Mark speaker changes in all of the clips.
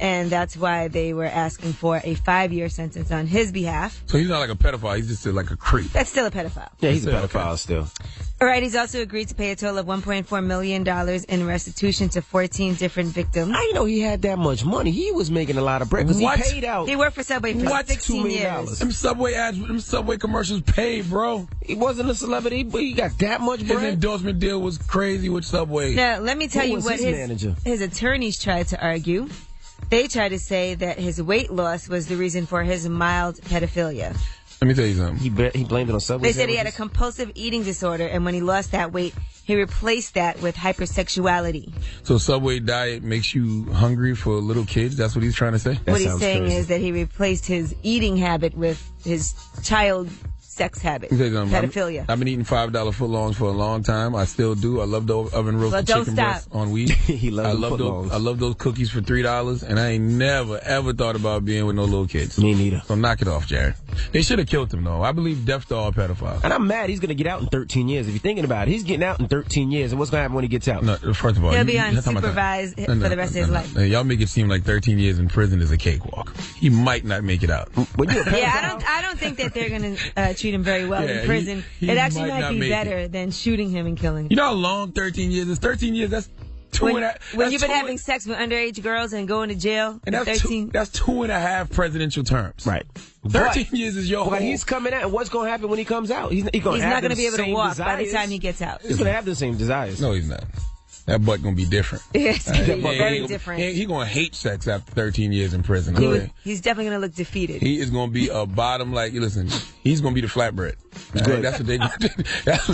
Speaker 1: and that's why they were asking for a 5-year sentence on his behalf.
Speaker 2: So he's not like a pedophile. He's just like a creep.
Speaker 1: That's still a pedophile.
Speaker 3: Yeah, he's a pedophile still.
Speaker 1: All right, he's also agreed to pay a total of $1.4 million in restitution to 14 different victims.
Speaker 3: I didn't know he had that much money. He was making a lot of bread because he paid out.
Speaker 1: He worked for Subway for 16 years.
Speaker 2: Them Subway ads, them Subway commercials paid, bro.
Speaker 3: He wasn't a celebrity, but he got that much bread.
Speaker 2: His endorsement deal was crazy with Subway.
Speaker 1: Now, let me tell you what his attorneys tried to argue. They tried to say that his weight loss was the reason for his mild pedophilia.
Speaker 2: Let me tell you something.
Speaker 3: He blamed it on Subway.
Speaker 1: They said he had a compulsive eating disorder, and when he lost that weight, he replaced that with hypersexuality.
Speaker 2: So Subway diet makes you hungry for little kids? That's what he's trying to say?
Speaker 1: What he's saying is that he replaced his eating habit with his child sex habit, pedophilia.
Speaker 2: I've been eating $5 footlongs for a long time. I still do. I love the oven roasted chicken breast on weed.
Speaker 3: He loves footlongs.
Speaker 2: I love those cookies for $3, and I ain't never, ever thought about being with no little kids.
Speaker 3: Me neither.
Speaker 2: So knock it off, Jared. They should have killed him, though. I believe death to all pedophiles.
Speaker 3: And I'm mad he's going to get out in 13 years. If you're thinking about it, he's getting out in 13 years. And what's going to happen when he gets out?
Speaker 2: No, first of all,
Speaker 1: he'll be unsupervised for the rest of his life.
Speaker 2: Y'all make it seem like 13 years in prison is a cakewalk. He might not make it out.
Speaker 1: I don't think that they're going to treat him very well in prison. It actually might be better than shooting him and killing him.
Speaker 2: You know how long 13 years is? 13 years, that's
Speaker 1: when you've been having sex with underage girls and going to jail,
Speaker 2: and that's
Speaker 1: 13.
Speaker 2: That's 2.5 presidential terms.
Speaker 3: Right.
Speaker 2: 13 years is your whole.
Speaker 3: But he's coming out, and what's going to happen when he comes out? He's not going to
Speaker 1: be able to walk by the time he gets out.
Speaker 3: He's going to have the same desires.
Speaker 2: No, he's not. That butt gonna be different.
Speaker 1: It's gonna be very different.
Speaker 2: He's gonna hate sex after 13 years in prison.
Speaker 1: He's definitely gonna look defeated.
Speaker 2: He is gonna be a bottom, listen, he's gonna be the flatbread. Right? That's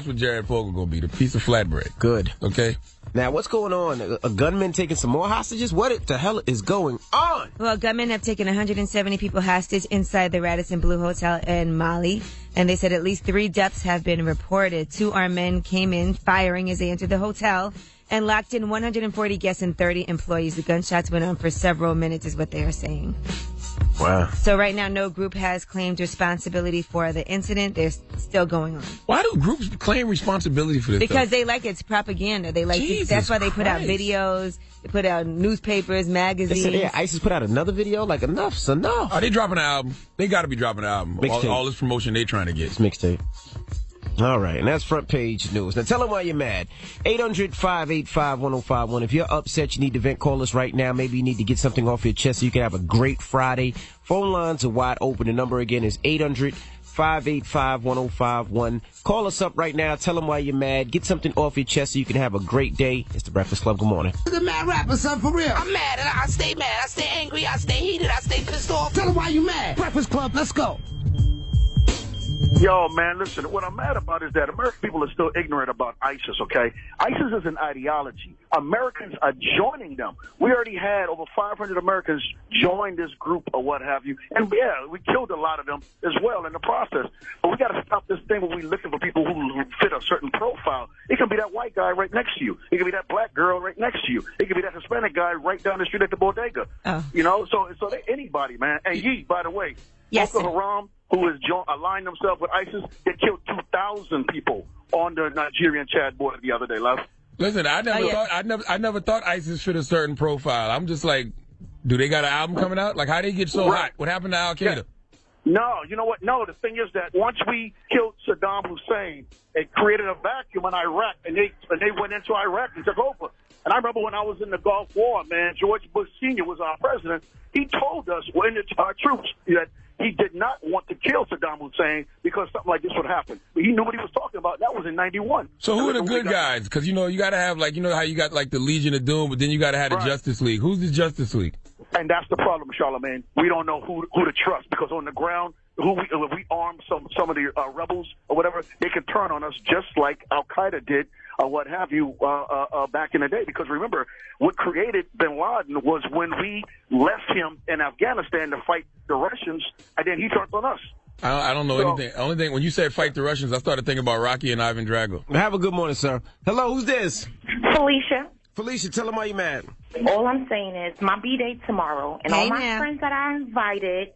Speaker 2: what Jared Fogle gonna be, the piece of flatbread.
Speaker 3: Good.
Speaker 2: Okay?
Speaker 3: Now, what's going on? A gunman taking some more hostages? What the hell is going on?
Speaker 1: Well, gunmen have taken 170 people hostage inside the Radisson Blu Hotel in Mali. And they said at least 3 deaths have been reported. 2 armed men came in firing as they entered the hotel and locked in 140 guests and 30 employees. The gunshots went on for several minutes is what they are saying.
Speaker 3: Wow.
Speaker 1: So right now, no group has claimed responsibility for the incident. They're still going on.
Speaker 2: Why do groups claim responsibility for this?
Speaker 1: Because they like it's propaganda. They like that's why they put out videos. They put out newspapers, magazines.
Speaker 3: ISIS put out another video. Like, enough's enough.
Speaker 2: Are they dropping an album? They got to be dropping an album. All this promotion they trying to get.
Speaker 3: It's mixtape. All right, and that's front page news. Now, tell them why you're mad. 800-585-1051. If you're upset, you need to vent, call us right now. Maybe you need to get something off your chest so you can have a great Friday. Phone lines are wide open. The number again is 800-585-1051. Call us up right now. Tell them why you're mad. Get something off your chest so you can have a great day. It's the Breakfast Club. Good morning.
Speaker 4: The mad rapper, son, for real.
Speaker 5: I'm mad and I stay mad. I stay angry. I stay heated. I stay pissed off.
Speaker 4: Tell them why you mad. Breakfast Club, let's go.
Speaker 6: Yo, man, listen, what I'm mad about is that American people are still ignorant about ISIS, okay? ISIS is an ideology. Americans are joining them. We already had over 500 Americans join this group or what have you. And, yeah, we killed a lot of them as well in the process. But we got to stop this thing where we looking for people who fit a certain profile. It can be that white guy right next to you. It can be that black girl right next to you. It can be that Hispanic guy right down the street at the bodega.
Speaker 1: Oh.
Speaker 6: You know, so anybody, man. And by the way,
Speaker 1: yes,
Speaker 6: Boko Haram, who has aligned themselves with ISIS, they killed 2,000 people on the Nigerian-Chad border the other day, love.
Speaker 2: Listen, I never thought ISIS fit a certain profile. I'm just like, do they got an album coming out? Like, how they get so hot? What happened to Al Qaeda?
Speaker 6: Yeah. No, you know what? No, the thing is that once we killed Saddam Hussein, it created a vacuum in Iraq, and they went into Iraq and took over. And I remember when I was in the Gulf War, man, George Bush Sr. was our president. He told us, our troops, that he did not want to kill Saddam Hussein because something like this would happen. But he knew what he was talking about. That was in 91.
Speaker 2: So who are the good guys? Because, you got to have, how you got, the Legion of Doom, but then you got to have the Justice League. Who's the Justice League?
Speaker 6: And that's the problem, Charlamagne. We don't know who to trust because on the ground, if we arm some of the rebels or whatever, they can turn on us just like Al Qaeda did or what have you back in the day. Because remember, what created Bin Laden was when we left him in Afghanistan to fight the Russians, and then he turned on us.
Speaker 2: I don't know anything. The only thing, when you said fight the Russians, I started thinking about Rocky and Ivan Drago.
Speaker 3: Have a good morning, sir. Hello, who's this?
Speaker 7: Felicia.
Speaker 3: Felicia, tell them why you mad.
Speaker 7: All I'm saying is my B-day tomorrow, and all my friends that I invited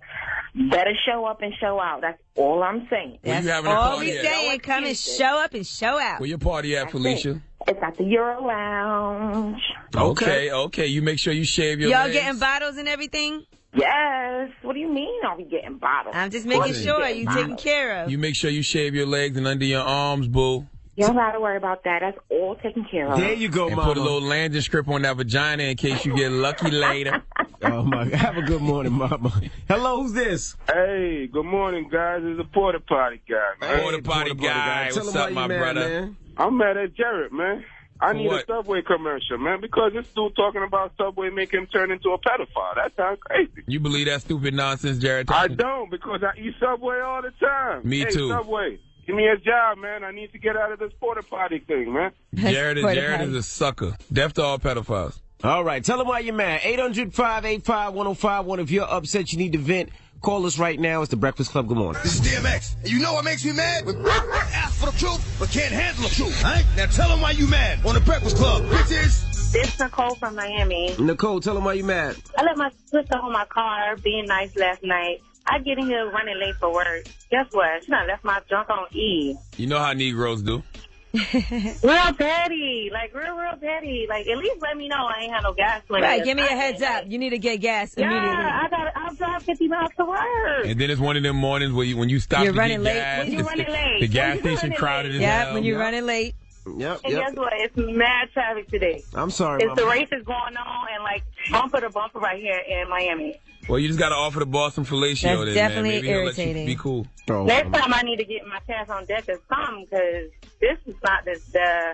Speaker 7: better show up and show out. That's all I'm saying.
Speaker 2: That's
Speaker 1: all we saying. Come and show up and show out.
Speaker 2: Where your party at, Felicia?
Speaker 7: It's at the Euro Lounge.
Speaker 2: Okay. You make sure you shave your
Speaker 1: Y'all
Speaker 2: legs.
Speaker 1: getting bottles and everything?
Speaker 7: Yes. What do you mean are we getting bottles?
Speaker 1: I'm just making sure you taken care of.
Speaker 2: You make sure you shave your legs and under your arms, boo.
Speaker 7: You don't have to worry about that. That's all taken care of.
Speaker 3: There you go,
Speaker 2: and
Speaker 3: mama.
Speaker 2: put a little landing strip on that vagina in case you get lucky later.
Speaker 3: Oh, my God. Have a good morning, mama. Hello, who's this?
Speaker 8: Hey, good morning, guys. It's a porta potty guy, man.
Speaker 2: Porta potty guy.
Speaker 3: Tell
Speaker 2: What's
Speaker 3: him why
Speaker 2: up,
Speaker 3: you
Speaker 2: my
Speaker 3: mad,
Speaker 2: brother?
Speaker 3: Man.
Speaker 8: I'm mad at Jared, man. I need
Speaker 2: What?
Speaker 8: a Subway commercial, man, because this dude talking about Subway make him turn into a pedophile. That sounds crazy.
Speaker 2: You believe that stupid nonsense, Jared?
Speaker 8: I don't, because I eat Subway all the time.
Speaker 2: Me
Speaker 8: hey,
Speaker 2: too.
Speaker 8: Subway, give me a job, man. I need to get out of this porta potty thing, man.
Speaker 2: Jared is a sucker. Deaf to all pedophiles.
Speaker 3: All right, tell them why you're mad. 800-585-1051. If you're upset, you need to vent. Call us right now. It's the Breakfast Club. Good morning.
Speaker 4: This is DMX. And you know what makes me mad? When ask for the truth, but can't handle the truth. All right? Now tell them why you mad on the Breakfast Club. Bitches.
Speaker 7: This is Nicole from Miami.
Speaker 3: Nicole, tell them why you mad.
Speaker 7: I let my sister hold my car, being nice last night. I get in here running late for work. Guess what? She done left my junk on E.
Speaker 2: You know how Negroes do.
Speaker 7: Real petty. Like, real petty. Like, at least let me know I ain't had no gas money.
Speaker 1: Right, give me a heads up. You need to get gas immediately.
Speaker 7: I'll drive 50 miles to work.
Speaker 2: And then it's one of them mornings where when you stop
Speaker 1: You're
Speaker 2: to
Speaker 1: running
Speaker 2: get
Speaker 1: late.
Speaker 2: gas,
Speaker 7: When you're running late.
Speaker 2: the gas
Speaker 7: When you're
Speaker 2: station
Speaker 7: running
Speaker 2: crowded as
Speaker 7: late.
Speaker 2: hell.
Speaker 1: Yeah, when you're running late.
Speaker 3: Yep.
Speaker 7: And guess what? It's mad traffic today.
Speaker 3: I'm sorry,
Speaker 7: It's the
Speaker 3: mama.
Speaker 7: races going on and, like, bumper to bumper right here in Miami.
Speaker 2: Well, you just got to offer the boss some fellatio.
Speaker 1: That's
Speaker 2: then,
Speaker 1: definitely
Speaker 2: man. Maybe he'll let you
Speaker 1: irritating.
Speaker 2: be cool.
Speaker 3: Oh,
Speaker 7: Next time I need to get my pass on deck or something, because this is not the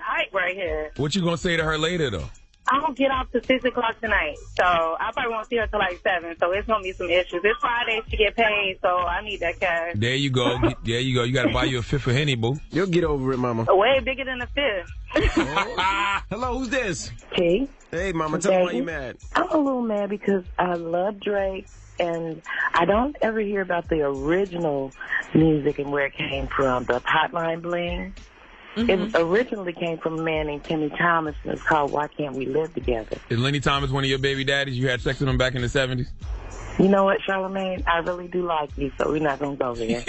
Speaker 7: height right here.
Speaker 2: What you gonna say to her later, though?
Speaker 7: I don't get off till 6 o'clock tonight, so I probably won't see her till like 7. So it's gonna be some issues. It's Friday, she get paid, so I need that cash.
Speaker 2: There you go. There you go. You got to buy you a fifth of Henny, boo.
Speaker 3: You'll get over it, mama.
Speaker 7: Way bigger than a fifth.
Speaker 3: Hello, who's this?
Speaker 9: T.
Speaker 3: Hey, mama, tell them why you mad.
Speaker 9: I'm a little mad because I love Drake, and I don't ever hear about the original music and where it came from, the Hotline Bling. It originally came from a man named Timmy Thomas, and it's called Why Can't We Live Together?
Speaker 2: Is Lenny Thomas one of your baby daddies? You had sex with him back in the 70s?
Speaker 9: You know what, Charlamagne? I really do like you, so we're not going to go there.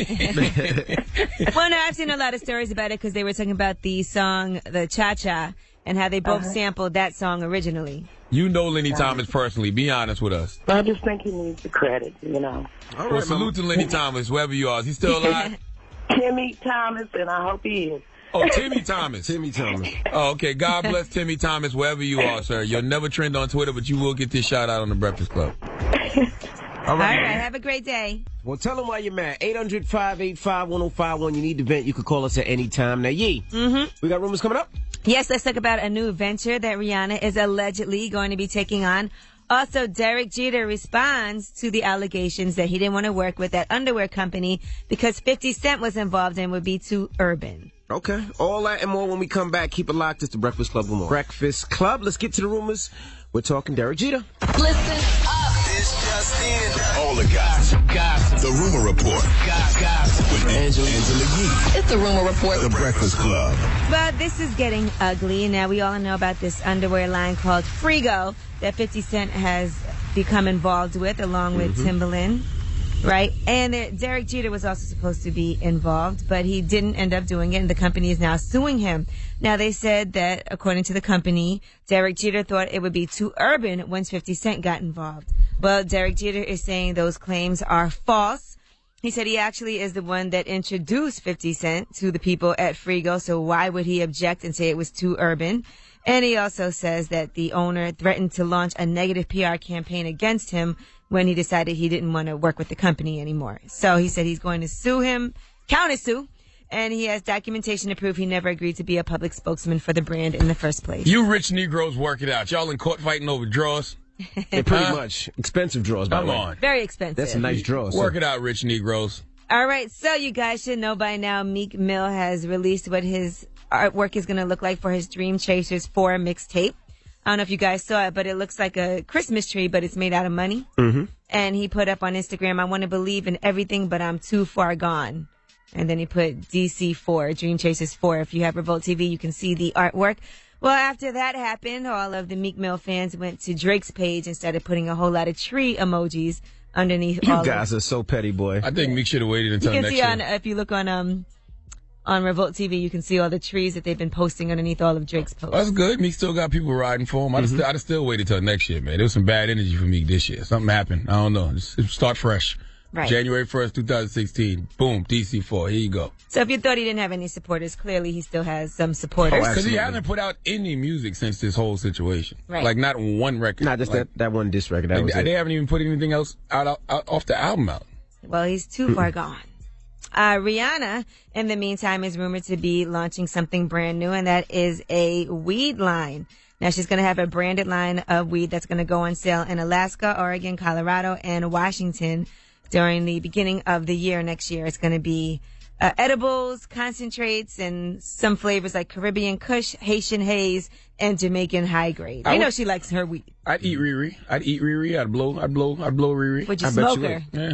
Speaker 1: Well, no, I've seen a lot of stories about it because they were talking about the song, the Cha-Cha, and how they both sampled that song originally.
Speaker 2: You know Lenny Thomas personally. Be honest with us.
Speaker 9: I just think he needs the credit, you know.
Speaker 3: All
Speaker 2: Well, salute to Lenny Thomas, wherever you are. Is he still alive?
Speaker 9: Timmy Thomas, and I hope he is.
Speaker 2: Oh, Timmy Thomas.
Speaker 3: Timmy Thomas.
Speaker 2: Oh, okay. God bless Timmy Thomas, wherever you are, sir. You'll never trend on Twitter, but you will get this shout out on the Breakfast Club.
Speaker 1: All right. Have a great day.
Speaker 3: Well, tell them why you're mad. 800-585-1051. You need to vent. You can call us at any time. Now, Yee, we got rumors coming up?
Speaker 1: Yes, let's talk about a new venture that Rihanna is allegedly going to be taking on. Also, Derek Jeter responds to the allegations that he didn't want to work with that underwear company because 50 Cent was involved and would be too urban.
Speaker 3: Okay. All that and more when we come back. Keep it locked. It's the Breakfast Club. Good morning. Breakfast Club. Let's get to the rumors. We're talking Derek Jeter.
Speaker 10: Listen up.
Speaker 4: It's just in. All the gossip. The Rumor Report. Gossip. With Angela Yee.
Speaker 10: It's the Rumor Report.
Speaker 4: The Breakfast Club.
Speaker 1: But this is getting ugly. Now, we all know about this underwear line called Frigo that 50 Cent has become involved with along with Timbaland. Right? And Derek Jeter was also supposed to be involved, but he didn't end up doing it, and the company is now suing him. Now, they said that, according to the company, Derek Jeter thought it would be too urban once 50 Cent got involved. Well, Derek Jeter is saying those claims are false. He said he actually is the one that introduced 50 Cent to the people at Frigo, so why would he object and say it was too urban? And he also says that the owner threatened to launch a negative PR campaign against him when he decided he didn't want to work with the company anymore. So he said he's going to sue him, counter-sue, and he has documentation to prove he never agreed to be a public spokesman for the brand in the first place.
Speaker 2: You rich Negroes work it out. Y'all in court fighting over drawers?
Speaker 3: Yeah, pretty much. Expensive drawers, by the way.
Speaker 2: Come on.
Speaker 1: Very expensive.
Speaker 3: That's a nice draw.
Speaker 2: Work it out, rich Negroes.
Speaker 1: All right, so you guys should know by now Meek Mill has released what his artwork is going to look like for his Dream Chasers 4 mixtape. I don't know if you guys saw it, but it looks like a Christmas tree, but it's made out of money. And he put up on Instagram, I want to believe in everything, but I'm too far gone. And then he put DC4, Dream Chasers 4. If you have Revolt TV, you can see the artwork. Well, after that happened, all of the Meek Mill fans went to Drake's page and started putting a whole lot of tree emojis underneath
Speaker 3: You
Speaker 1: all
Speaker 3: guys are so petty, boy.
Speaker 2: I think Meek should have waited
Speaker 1: You
Speaker 2: until
Speaker 1: can
Speaker 2: next
Speaker 1: see
Speaker 2: year.
Speaker 1: on, if you look on on Revolt TV, you can see all the trees that they've been posting underneath all of Drake's posts.
Speaker 2: That's good. Meek still got people riding for him. I'd have still waited till next year, man. There was some bad energy for Meek this year. Something happened. I don't know. Just start fresh.
Speaker 1: Right.
Speaker 2: January 1st, 2016. Boom. DC4. Here you go.
Speaker 1: So if you thought he didn't have any supporters, clearly he still has some supporters.
Speaker 2: Because he hasn't put out any music since this whole situation.
Speaker 1: Right.
Speaker 2: Like, not one record.
Speaker 3: Not just that one disc record. That was
Speaker 2: they
Speaker 3: it.
Speaker 2: haven't even put anything else out off the album out.
Speaker 1: Well, he's too far gone. Rihanna, in the meantime, is rumored to be launching something brand new, and that is a weed line. Now, she's going to have a branded line of weed that's going to go on sale in Alaska, Oregon, Colorado, and Washington during the beginning of the year next year. It's going to be edibles, concentrates, and some flavors like Caribbean Kush, Haitian Haze, and Jamaican High Grade. You know she likes her weed.
Speaker 2: I'd eat Riri. I'd blow Riri.
Speaker 1: Would you smoke her?
Speaker 2: Yeah.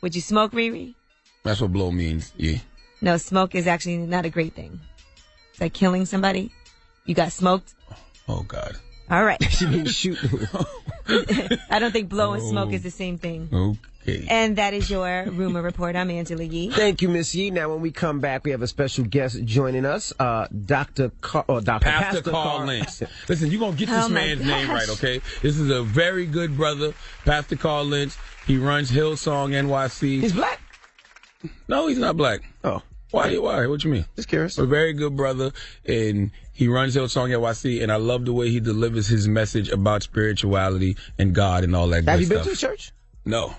Speaker 1: Would you smoke Riri?
Speaker 2: That's what blow means. Yeah.
Speaker 1: No, smoke is actually not a great thing. It's like killing somebody. You got smoked.
Speaker 2: Oh, God.
Speaker 1: All right.
Speaker 3: She means shoot.
Speaker 1: I don't think blow and smoke is the same thing.
Speaker 2: Okay.
Speaker 1: And that is your rumor report. I'm Angela Yee.
Speaker 3: Thank you, Miss Yee. Now, when we come back, we have a special guest joining us, Pastor
Speaker 2: Carl Lentz. Listen, you're going to get this man's name right, okay? This is a very good brother, Pastor Carl Lentz. He runs Hillsong NYC.
Speaker 3: He's black?
Speaker 2: No, he's not black.
Speaker 3: Oh.
Speaker 2: Why? What you mean?
Speaker 3: Just curious.
Speaker 2: A very good brother, and he runs Hillsong NYC, and I love the way he delivers his message about spirituality and God and all that good stuff.
Speaker 3: Have you been to his church?
Speaker 2: No.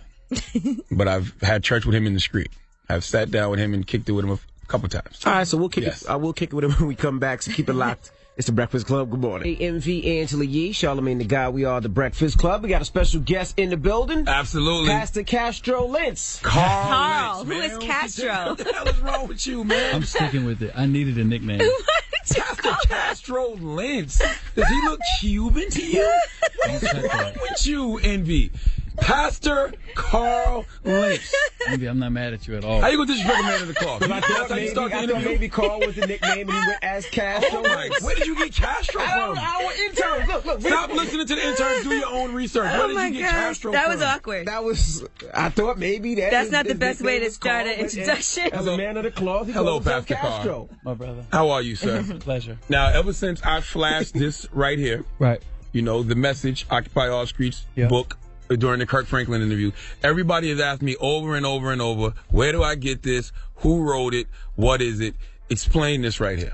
Speaker 2: But I've had church with him in the street. I've sat down with him and kicked it with him a couple times.
Speaker 3: All right, so we'll kick it. I will kick it with him when we come back, so keep it locked. It's the Breakfast Club. Good morning. Hey, MV Angela Yee, Charlamagne the Guy. We are the Breakfast Club. We got a special guest in the building.
Speaker 2: Absolutely.
Speaker 3: Pastor Castro Lentz.
Speaker 1: Carl,
Speaker 2: Lentz,
Speaker 1: who is Castro?
Speaker 2: What the hell is wrong with you, man?
Speaker 11: I'm sticking with it. I needed a nickname.
Speaker 2: Pastor Castro Lentz. Does he look Cuban to you? What's wrong with you, Envy? Pastor Carl Lentz.
Speaker 11: Maybe I'm not mad at you at all.
Speaker 2: How you gonna disrespect a man in the car?
Speaker 3: I thought maybe Carl was the nickname and he went as Castro.
Speaker 2: Where did you get Castro from?
Speaker 3: Our interns. Look.
Speaker 2: Stop listening to the interns. Do your own research. Where did you get Castro
Speaker 1: that
Speaker 2: from?
Speaker 1: was awkward.
Speaker 3: I thought maybe
Speaker 1: that's not the best way to start an introduction.
Speaker 3: As a man of the cloth, he
Speaker 2: Hello,
Speaker 3: calls himself
Speaker 2: Pastor
Speaker 3: Castro.
Speaker 2: Carl.
Speaker 11: My brother.
Speaker 2: How are you, sir?
Speaker 11: Pleasure.
Speaker 2: Now, ever since I flashed this right here,
Speaker 11: Right.
Speaker 2: you know, the message, Occupy All Streets book, during the Kirk Franklin interview, everybody has asked me over and over and over, where do I get this? Who wrote it? What is it? Explain this right here.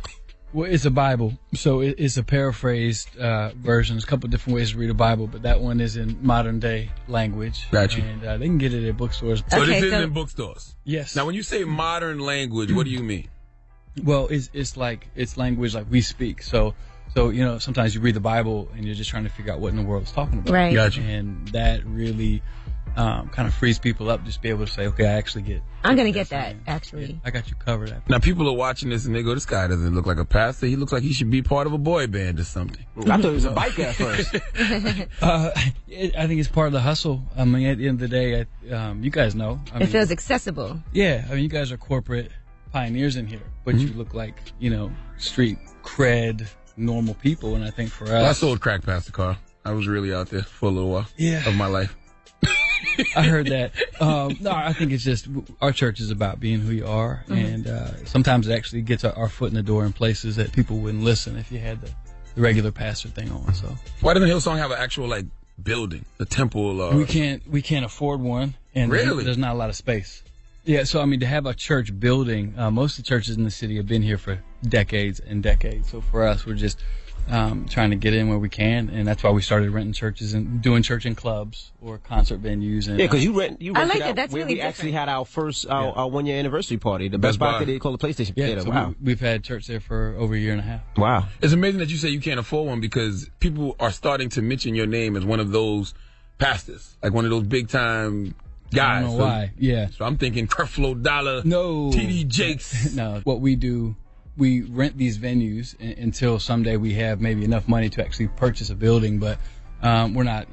Speaker 11: Well, it's a Bible, so it's a paraphrased version. There's a couple different ways to read a Bible, but that one is in modern day language.
Speaker 2: Got you.
Speaker 11: And they can get it at bookstores.
Speaker 2: So this is in bookstores?
Speaker 11: Yes.
Speaker 2: Now, when you say modern language, what do you mean?
Speaker 11: Well, it's language like we speak. So you know, sometimes you read the Bible and you're just trying to figure out what in the world it's talking about.
Speaker 1: Right.
Speaker 2: Got you.
Speaker 11: And that really kind of frees people up, just be able to say, okay, I actually get.
Speaker 1: I'm gonna get that actually.
Speaker 11: I got you covered.
Speaker 2: Now, people are watching this and they go, this guy doesn't look like a pastor. He looks like he should be part of a boy band or something.
Speaker 3: I thought he was a biker at first.
Speaker 11: I think it's part of the hustle. I mean, at the end of the day, you guys know.
Speaker 1: It feels accessible.
Speaker 11: Yeah. I mean, you guys are corporate pioneers in here, but you look like, you know, street cred, normal people. And I think for us.
Speaker 2: Well, I sold crack, Pastor Carl. I was really out there for a little while of my life.
Speaker 11: I heard that. No, I think it's just our church is about being who you are, and sometimes it actually gets our foot in the door in places that people wouldn't listen if you had the regular pastor thing on. So
Speaker 2: why doesn't Hillsong have an actual building, a temple?
Speaker 11: We can't afford one, and
Speaker 2: really?
Speaker 11: There's not a lot of space. Yeah, so I mean, to have a church building, most of the churches in the city have been here for decades and decades. So for us, we're just trying to get in where we can, and that's why we started renting churches and doing church in clubs or concert venues. And,
Speaker 3: because you rented
Speaker 1: I like
Speaker 3: out
Speaker 1: it. That's
Speaker 3: where
Speaker 1: really
Speaker 3: we actually
Speaker 1: different.
Speaker 3: had our first our 1 year anniversary party. The Best Buy they call the PlayStation Theater.
Speaker 11: So
Speaker 3: wow,
Speaker 11: we've had church there for over a year and a half.
Speaker 3: Wow,
Speaker 2: it's amazing that you say you can't afford one because people are starting to mention your name as one of those pastors, like one of those big time guys.
Speaker 11: I don't know why. Yeah.
Speaker 2: So I'm thinking Creflo Dollar,
Speaker 11: no,
Speaker 2: TD Jakes.
Speaker 11: No, what we do, we rent these venues until someday we have maybe enough money to actually purchase a building, but we're not,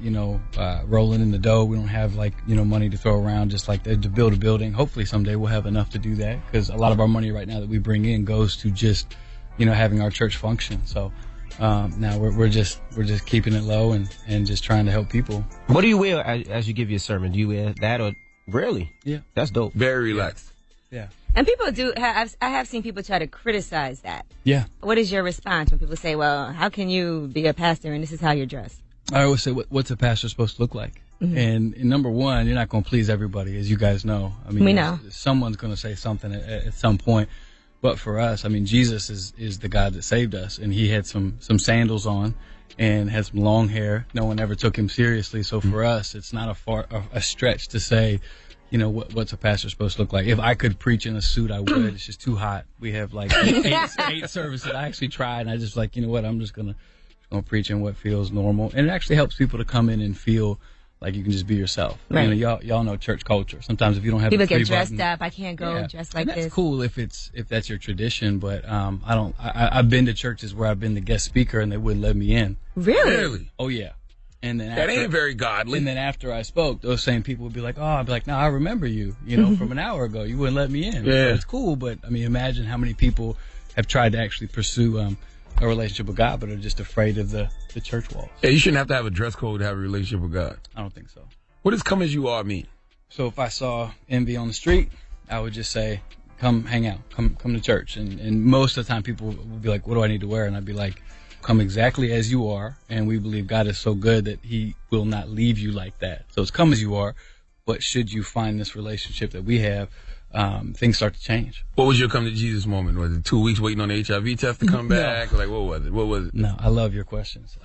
Speaker 11: rolling in the dough. We don't have money to throw around just like to build a building. Hopefully someday we'll have enough to do that because a lot of our money right now that we bring in goes to just, having our church function. So now we're just keeping it low and just trying to help people.
Speaker 3: What do you wear as you give your sermon? Do you wear that or really?
Speaker 11: Yeah,
Speaker 3: that's dope.
Speaker 2: Very relaxed.
Speaker 11: Yeah.
Speaker 1: And people I have seen people try to criticize that.
Speaker 11: Yeah.
Speaker 1: What is your response when people say, well, how can you be a pastor and this is how you're dressed?
Speaker 11: I always say, what's a pastor supposed to look like? Mm-hmm. And number one, you're not going to please everybody, as you guys know. I mean,
Speaker 1: we know.
Speaker 11: Someone's going to say something at some point. But for us, I mean, Jesus is the God that saved us. And he had some sandals on and had some long hair. No one ever took him seriously. So for us, it's not a stretch to say, you know, what's a pastor supposed to look like. If I could preach in a suit, I would. It's just too hot. We have like eight services. I actually tried, and I just like, you know what, I'm just gonna preach in what feels normal. And it actually helps people to come in and feel like you can just be yourself.
Speaker 1: Right.
Speaker 11: You know, y'all know church culture. Sometimes if you don't have
Speaker 1: people
Speaker 11: a
Speaker 1: get dressed up, I can't go dressed like
Speaker 11: and that's
Speaker 1: this.
Speaker 11: Cool if that's your tradition, but I've been to churches where I've been the guest speaker and they wouldn't let me in.
Speaker 2: Really?
Speaker 11: Oh yeah. And then
Speaker 2: that ain't very godly.
Speaker 11: And then after I spoke, those same people would be like, "Oh," I'd be like, "No, I remember you. You know, from an hour ago, you wouldn't let me in."
Speaker 2: Yeah,
Speaker 11: it's cool, but I mean, imagine how many people have tried to actually pursue a relationship with God, but are just afraid of the church walls.
Speaker 2: Yeah, you shouldn't have to have a dress code to have a relationship with God.
Speaker 11: I don't think so.
Speaker 2: What does "come as you are" mean?
Speaker 11: So if I saw Envy on the street, I would just say, "Come hang out, come to church." And most of the time, people would be like, "What do I need to wear?" And I'd be like, "Come exactly as you are, and we believe God is so good that he will not leave you like that." So it's come as you are, but should you find this relationship that we have, things start to change.
Speaker 2: What was your come to Jesus moment? Was it 2 weeks waiting on the HIV test to come back? Like, what was it?
Speaker 11: No, I love your questions.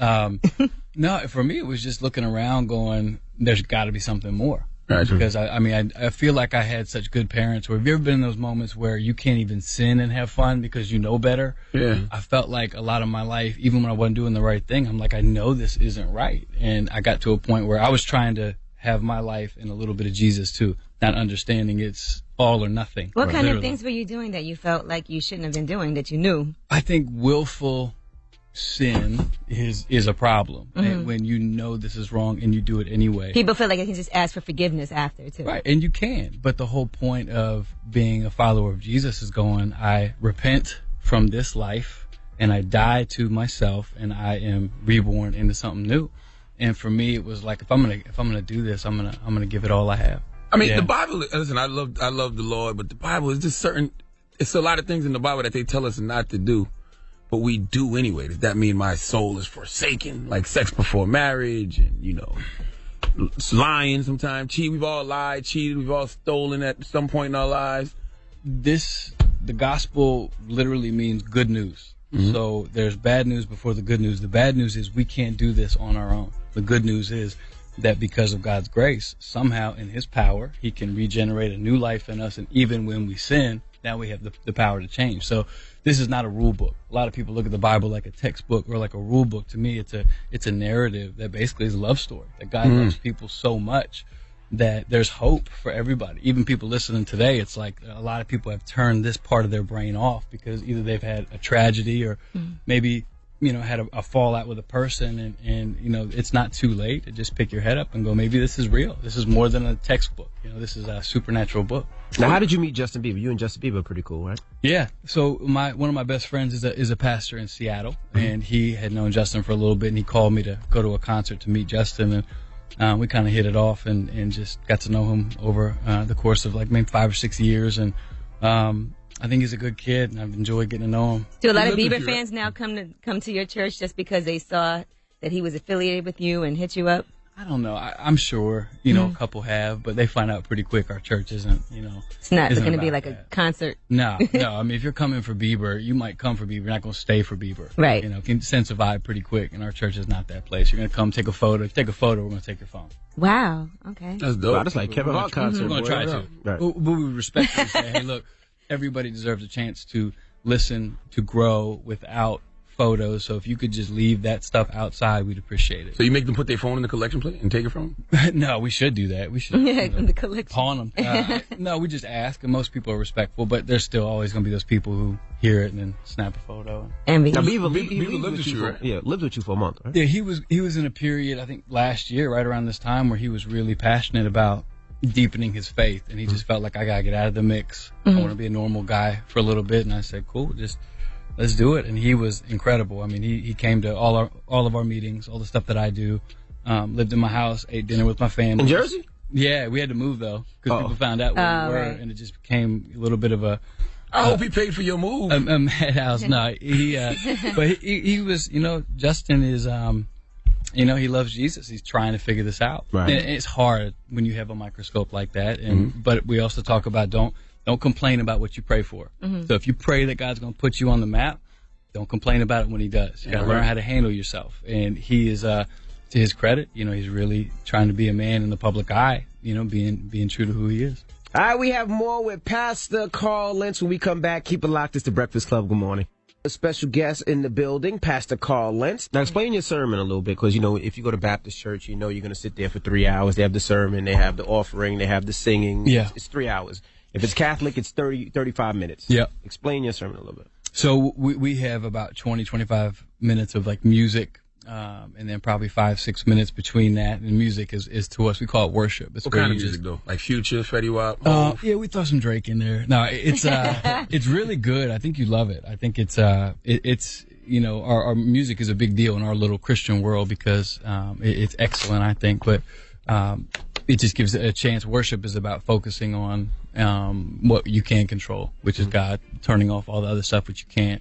Speaker 11: No, for me, it was just looking around going, there's got to be something more.
Speaker 2: Right.
Speaker 11: Because I feel like I had such good parents. Where have you ever been in those moments where you can't even sin and have fun because you know better?
Speaker 2: Yeah.
Speaker 11: I felt like a lot of my life, even when I wasn't doing the right thing, I'm like, I know this isn't right. And I got to a point where I was trying to have my life and a little bit of Jesus too, not understanding it's all or nothing.
Speaker 1: What kind of things were you doing that you felt like you shouldn't have been doing that you knew?
Speaker 11: I think willful sin is a problem. And when you know this is wrong and you do it anyway.
Speaker 1: People feel like they can just ask for forgiveness after too.
Speaker 11: Right, and you can. But the whole point of being a follower of Jesus is going, I repent from this life and I die to myself and I am reborn into something new. And for me, it was like, if I'm gonna do this, I'm gonna give it all I have.
Speaker 2: I mean, the Bible. Listen, I love the Lord, but the Bible is just certain. It's a lot of things in the Bible that they tell us not to do, but we do anyway. Does that mean my soul is forsaken, like sex before marriage, and lying sometimes, cheat? We've all lied, cheated. We've all stolen at some point in our lives.
Speaker 11: The gospel literally means good news. Mm-hmm. So there's bad news before the good news. The bad news is we can't do this on our own. The good news is that because of God's grace, somehow in his power, he can regenerate a new life in us. And even when we sin, now we have the power to change. So this is not a rule book. A lot of people look at the Bible like a textbook or like a rule book. To me, it's a narrative that basically is a love story, that God loves people so much that there's hope for everybody. Even people listening today, it's like a lot of people have turned this part of their brain off because either they've had a tragedy or maybe had a fallout with a person, and it's not too late to just pick your head up and go, maybe this is real. This is more than a textbook. This is a supernatural book.
Speaker 3: Now, how did you meet Justin Bieber? You and Justin Bieber are pretty cool, right?
Speaker 11: Yeah. So one of my best friends is a pastor in Seattle, and he had known Justin for a little bit, and he called me to go to a concert to meet Justin, and we kind of hit it off and just got to know him over the course of like maybe 5 or 6 years, and I think he's a good kid, and I've enjoyed getting to know him.
Speaker 1: Do a lot of Bieber fans now come to your church just because they saw that he was affiliated with you and hit you up?
Speaker 11: I don't know. I'm sure, a couple have, but they find out pretty quick our church isn't,
Speaker 1: It's not going to be like a concert.
Speaker 11: No. I mean, if you're coming for Bieber, you might come for Bieber. You're not going to stay for Bieber.
Speaker 1: Right.
Speaker 11: You can sense a vibe pretty quick, and our church is not that place. You're going to come take a photo. We're going to take your phone.
Speaker 1: Wow. Okay.
Speaker 2: That's dope.
Speaker 3: Wow, that's like Kevin Hart concert.
Speaker 11: We're going to try to. Right. But we respectfully say, hey, look, everybody deserves a chance to listen, to grow without photos. So if you could just leave that stuff outside, we'd appreciate it.
Speaker 2: So you make them put their phone in the collection plate and take it from them?
Speaker 11: No, we should do that. We should.
Speaker 1: The collection.
Speaker 11: Pawn them. No, we just ask, and most people are respectful, but there's still always going to be those people who hear it and then snap a photo.
Speaker 1: And
Speaker 3: now, Bieber lived with you, right? Yeah, lived with you for a month, right?
Speaker 11: Yeah, he was in a period, I think last year, right around this time, where he was really passionate about deepening his faith, and he just felt like, I gotta get out of the mix. I want to be a normal guy for a little bit, and I said, cool, just let's do it. And he was incredible. I mean, he came to all of our meetings, all the stuff that I do. Lived in my house, ate dinner with my family.
Speaker 3: In Jersey?
Speaker 11: Yeah, we had to move though because people found out where we were, and it just became a little bit of a.
Speaker 2: I hope he paid for your move.
Speaker 11: A madhouse. No, but he was, Justin is, he loves Jesus. He's trying to figure this out.
Speaker 3: Right.
Speaker 11: And it's hard when you have a microscope like that. And but we also talk about don't complain about what you pray for. So if you pray that God's going to put you on the map, don't complain about it when He does. You got to learn how to handle yourself. And he is, to his credit, he's really trying to be a man in the public eye. Being true to who he is.
Speaker 3: All right, we have more with Pastor Carl Lentz. When we come back, keep it locked. It's the Breakfast Club. Good morning. A special guest in the building, Pastor Carl Lentz. Now, explain your sermon a little bit, because, if you go to Baptist church, you're going to sit there for 3 hours. They have the sermon, they have the offering, they have the singing.
Speaker 11: Yeah.
Speaker 3: It's 3 hours. If it's Catholic, it's 35 minutes.
Speaker 11: Yeah.
Speaker 3: Explain your sermon a little bit.
Speaker 11: So we have about 25 minutes of music. And then probably 5-6 minutes between that, and music is to us, we call it worship. It's
Speaker 2: what kind of music though? Like Future, Fetty Wap?
Speaker 11: Yeah, we throw some Drake in there. No, it's it's really good. I think you love it. I think it's our music is a big deal in our little Christian world because it's excellent, I think. But it just gives a chance. Worship is about focusing on what you can control, which is God, turning off all the other stuff which you can't.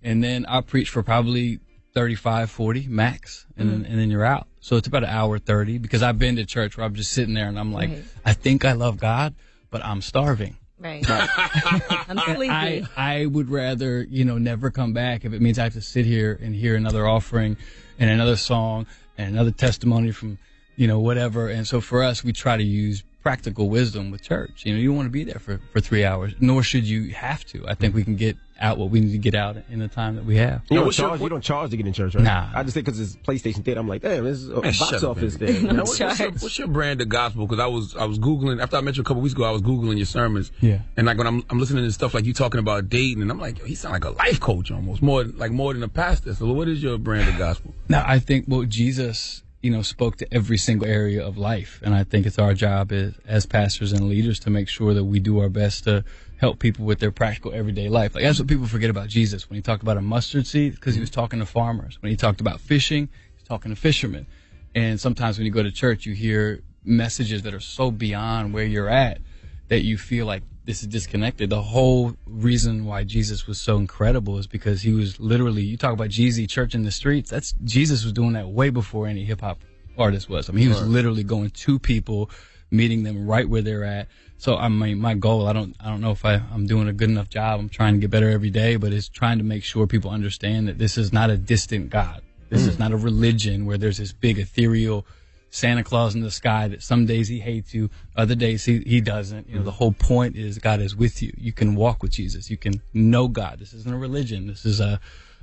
Speaker 11: And then I'll preach for probably 35, 40 max, and then you're out. So it's about 1:30 because I've been to church where I'm just sitting there and I'm like, I think I love God, but I'm starving.
Speaker 1: Right. I'm sleepy.
Speaker 11: I would rather, never come back if it means I have to sit here and hear another offering and another song and another testimony from, whatever. And so for us, we try to use practical wisdom with church. You don't want to be there for 3 hours, nor should you have to. I think we can get out what we need to get out in the time that we have.
Speaker 3: You don't charge to get in church, right?
Speaker 11: Nah.
Speaker 3: I just think because it's PlayStation Theater, I'm like, damn, this is a box office
Speaker 2: there.
Speaker 3: thing.
Speaker 2: What's your brand of gospel? Because I was Googling, after I met you a couple weeks ago, I was Googling your sermons.
Speaker 11: Yeah.
Speaker 2: And when I'm listening to stuff like you talking about dating, and I'm like, yo, he sound like a life coach almost, more than a pastor. So what is your brand of gospel?
Speaker 11: Now, I think, Jesus, spoke to every single area of life. And I think it's our job as pastors and leaders to make sure that we do our best to help people with their practical everyday life. Like, that's what people forget about Jesus. When he talked about a mustard seed, because he was talking to farmers. When he talked about fishing, he's talking to fishermen. And sometimes when you go to church, you hear messages that are so beyond where you're at that you feel like this is disconnected. The whole reason why Jesus was so incredible is because he was literally, you talk about Jeezy church in the streets, Jesus was doing that way before any hip hop artist was. I mean, he was literally going to people, meeting them right where they're at. So I mean, my goal, I don't know if I'm doing a good enough job. I'm trying to get better every day, but it's trying to make sure people understand that this is not a distant God. This is not a religion where there's this big ethereal Santa Claus in the sky that some days he hates you, other days he doesn't. The whole point is God is with you. You can walk with Jesus. You can know God. This isn't a religion. This is a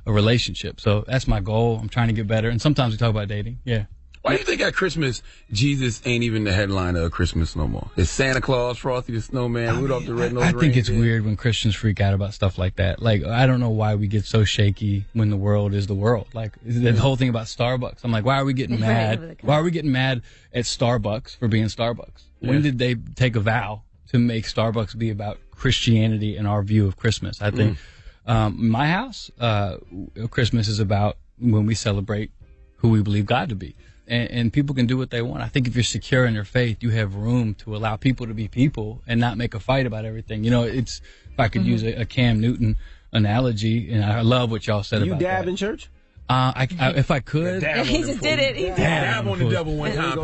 Speaker 11: relationship. So that's my goal. I'm trying to get better. And sometimes we talk about dating. Yeah.
Speaker 2: Why do you think at Christmas, Jesus ain't even the headliner of Christmas no more? It's Santa Claus, Frosty the Snowman, Rudolph the Red-Nosed Reindeer.
Speaker 11: I think it's weird when Christians freak out about stuff like that. Like, I don't know why we get so shaky when the world is the world. Like, the whole thing about Starbucks. I'm like, why are we getting mad? Why are we getting mad at Starbucks for being Starbucks? Yeah. When did they take a vow to make Starbucks be about Christianity and our view of Christmas? I think my house, Christmas is about when we celebrate who we believe God to be. And people can do what they want. I think if you're secure in your faith, you have room to allow people to be people and not make a fight about everything. If I could use a Cam Newton analogy, and I love what y'all said about that.
Speaker 3: You dab in church?
Speaker 11: If I could.
Speaker 1: He just did it. He
Speaker 2: dab on the devil one time.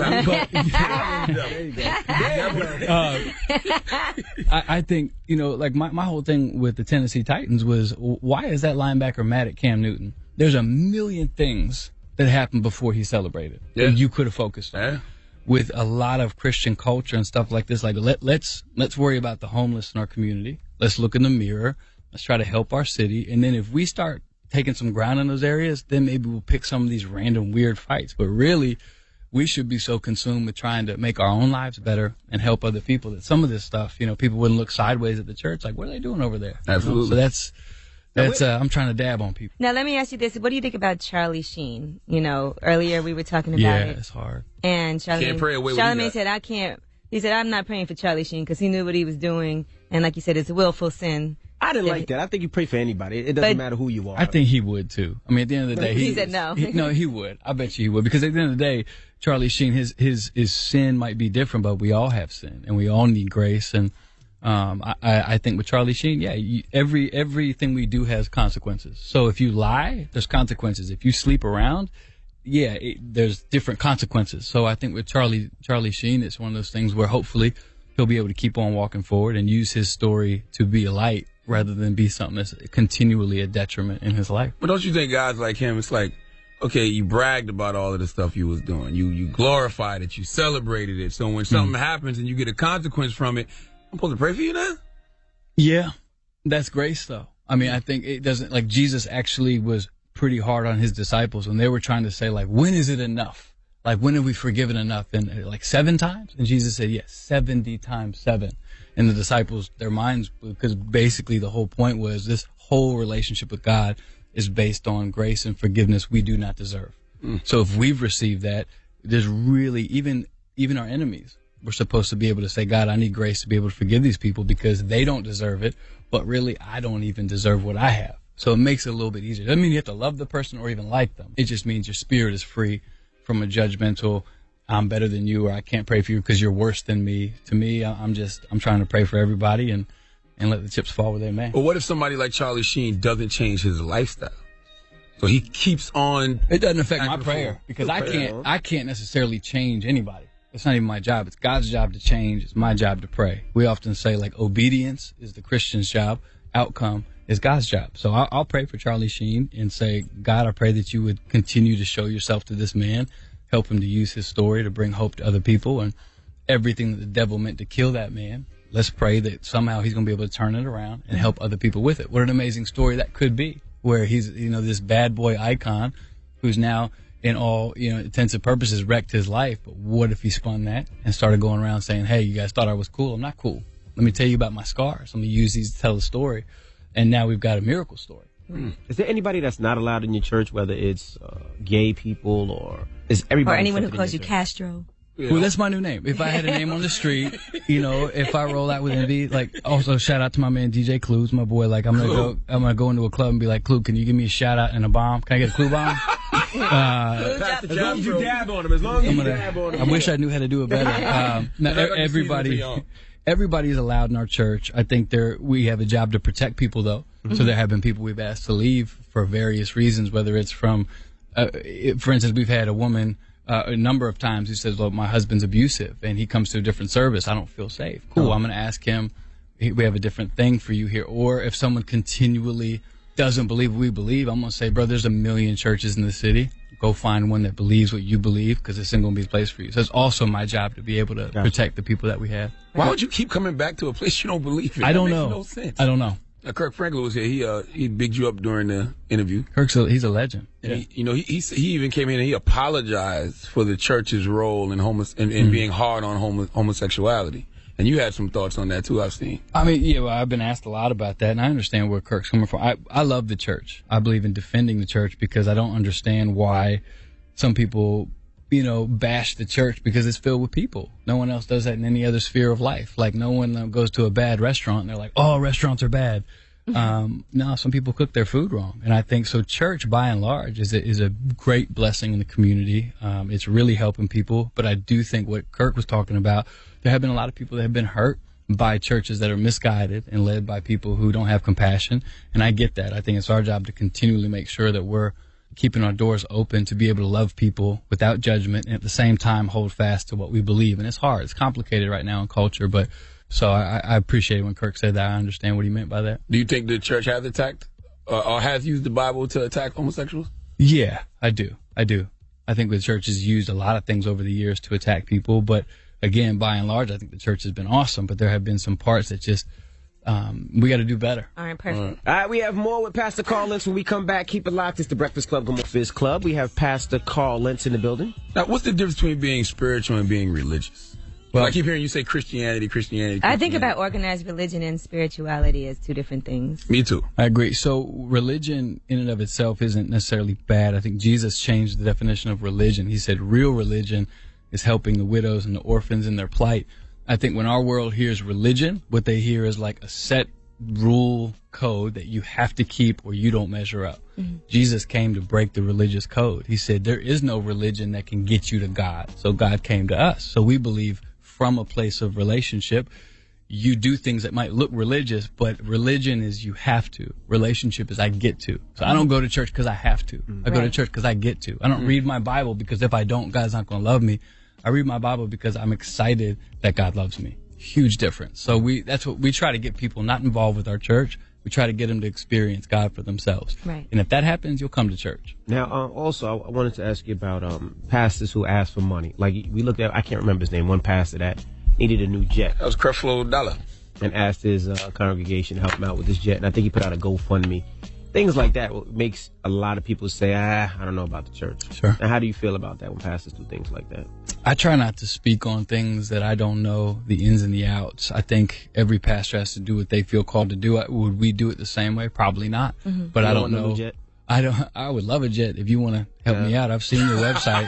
Speaker 11: I think, like my whole thing with the Tennessee Titans was, why is that linebacker mad at Cam Newton? There's a million things that happened before he celebrated. Yeah. You could have focused on. Yeah. With a lot of Christian culture and stuff like this, like let's worry about the homeless in our community. Let's look in the mirror. Let's try to help our city. And then if we start taking some ground in those areas, then maybe we'll pick some of these random weird fights. But really, we should be so consumed with trying to make our own lives better and help other people that some of this stuff, people wouldn't look sideways at the church. Like, what are they doing over there?
Speaker 2: Absolutely.
Speaker 11: So that's I'm trying to dab on people.
Speaker 1: Now, let me ask you this. What do you think about Charlie Sheen? Earlier we were talking about it.
Speaker 11: Yeah, it's hard.
Speaker 1: And Charlamagne said, he said, I'm not praying for Charlie Sheen because he knew what he was doing. And like you said, it's willful sin.
Speaker 3: I didn't like that. I think you pray for anybody. It doesn't matter who you are.
Speaker 11: I think he would too. I mean, at the end of the day,
Speaker 1: he said no.
Speaker 11: No, he would. I bet you he would, because at the end of the day, Charlie Sheen, his sin might be different, but we all have sin and we all need grace. And I think with Charlie Sheen, everything we do has consequences. So if you lie, there's consequences. If you sleep around, there's different consequences. So I think with Charlie Sheen, it's one of those things where hopefully he'll be able to keep on walking forward and use his story to be a light rather than be something that's continually a detriment in his life.
Speaker 2: But don't you think guys like him, it's like, okay, you bragged about all of the stuff you was doing. You glorified it. You celebrated it. So when something happens and you get a consequence from it, I'm supposed to pray for you now?
Speaker 11: Yeah, that's grace, though. I mean, I think it doesn't, like, Jesus actually was pretty hard on his disciples when they were trying to say, like, when is it enough? Like, when have we forgiven enough? And like 7 times? And Jesus said, yes, 70 times 7. And the disciples, their minds, because basically the whole point was this whole relationship with God is based on grace and forgiveness we do not deserve. So if we've received that, there's really, even our enemies, we're supposed to be able to say, God, I need grace to be able to forgive these people because they don't deserve it, but really I don't even deserve what I have. So it makes it a little bit easier. It doesn't mean you have to love the person or even like them. It just means your spirit is free from a judgmental, I'm better than you, or I can't pray for you because you're worse than me. To me, I'm trying to pray for everybody and let the chips fall where they may.
Speaker 2: But what if somebody like Charlie Sheen doesn't change his lifestyle? So he keeps on.
Speaker 11: It doesn't affect my prayer because I can't necessarily change anybody. It's not even my job. It's God's job to change. It's my job to pray. We often say, like, obedience is the Christian's job. Outcome is God's job. So I'll pray for Charlie Sheen and say, God, I pray that you would continue to show yourself to this man, help him to use his story to bring hope to other people, and everything that the devil meant to kill that man, let's pray that somehow he's going to be able to turn it around and help other people with it. What an amazing story that could be, where he's, this bad boy icon who's now, in all, intents and purposes, wrecked his life. But what if he spun that and started going around saying, hey, you guys thought I was cool. I'm not cool. Let me tell you about my scars. Let me use these to tell the story. And now we've got a miracle story.
Speaker 3: Is there anybody that's not allowed in your church, whether it's gay people or is everybody?
Speaker 1: Or anyone who calls you Castro?
Speaker 11: Well, that's my new name. If I had a name on the street, if I roll out with envy, like, also shout out to my man DJ Clues, my boy. Like, I'm gonna go into a club and be like, Clue, can you give me a shout out and a bomb? Can I get a Clue bomb?
Speaker 2: As long as you dab on him.
Speaker 11: I wish I knew how to do it better. Everybody is allowed in our church. I think we have a job to protect people, though. Mm-hmm. So there have been people we've asked to leave for various reasons, whether it's from, for instance, we've had a woman a number of times who says, look, my husband's abusive, and he comes to a different service. I don't feel safe. Cool, I'm going to ask him, we have a different thing for you here. Or if someone continually doesn't believe what we believe, I'm going to say, bro, there's 1 million churches in the city. Go find one that believes what you believe, because it's going to be a place for you. So it's also my job to be able to protect the people that we have.
Speaker 2: Why would you keep coming back to a place you don't believe in?
Speaker 11: I don't know.
Speaker 2: No sense.
Speaker 11: I don't know.
Speaker 2: Kirk Franklin was here. He bigged you up during the interview.
Speaker 11: He's a legend.
Speaker 2: Yeah. He even came in and he apologized for the church's role in being hard on homosexuality. And you had some thoughts on that too, I've seen.
Speaker 11: I mean, I've been asked a lot about that, and I understand where Kirk's coming from. I love the church. I believe in defending the church because I don't understand why some people, bash the church because it's filled with people. No one else does that in any other sphere of life. Like, no one goes to a bad restaurant and they're like, oh, restaurants are bad. No, some people cook their food wrong. And I think so church, by and large, is a great blessing in the community. It's really helping people. But I do think what Kirk was talking about, there have been a lot of people that have been hurt by churches that are misguided and led by people who don't have compassion. And I get that. I think it's our job to continually make sure that we're keeping our doors open to be able to love people without judgment and at the same time hold fast to what we believe. And it's hard. It's complicated right now in culture. But so I appreciate when Kirk said that. I understand what he meant by that.
Speaker 2: Do you think the church has attacked or has used the Bible to attack homosexuals?
Speaker 11: Yeah, I do. I think the church has used a lot of things over the years to attack people. But again, by and large, I think the church has been awesome. But there have been some parts that just we got to do better.
Speaker 1: All right, perfect.
Speaker 3: All right, we have more with Pastor Carl Lentz when we come back. Keep it locked. It's the Breakfast Club, Good Morning Fizz Club. We have Pastor Carl Lentz in the building.
Speaker 2: Now, what's the difference between being spiritual and being religious? Well, I keep hearing you say Christianity.
Speaker 1: I think about organized religion and spirituality as two different things.
Speaker 2: Me too.
Speaker 11: I agree. So religion in and of itself isn't necessarily bad. I think Jesus changed the definition of religion. He said real religion is helping the widows and the orphans in their plight. I think when our world hears religion, what they hear is like a set rule code that you have to keep or you don't measure up. Jesus came to break the religious code. He said there is no religion that can get you to God. So God came to us. So we believe from a place of relationship, you do things that might look religious, but religion is you have to. Relationship is I get to. So I don't go to church because I have to. I go to church because I get to. I don't read my Bible because if I don't, God's not going to love me. I read my Bible because I'm excited that God loves me. Huge difference. So that's what we try to get people not involved with our church. We try to get them to experience God for themselves.
Speaker 1: Right.
Speaker 11: And if that happens, you'll come to church.
Speaker 3: Now, also, I wanted to ask you about pastors who ask for money. Like, we looked at, I can't remember his name, one pastor that needed a new jet.
Speaker 2: That was Creflo Dollar.
Speaker 3: And asked his congregation to help him out with this jet. And I think he put out a GoFundMe. Things like that makes a lot of people say, I don't know about the church.
Speaker 11: Sure.
Speaker 3: And how do you feel about that when pastors do things like that?
Speaker 11: I try not to speak on things that I don't know the ins and the outs. I think every pastor has to do what they feel called to do. Would we do it the same way? Probably not. But I don't know. I would love a jet if you want to help me out. I've seen your website.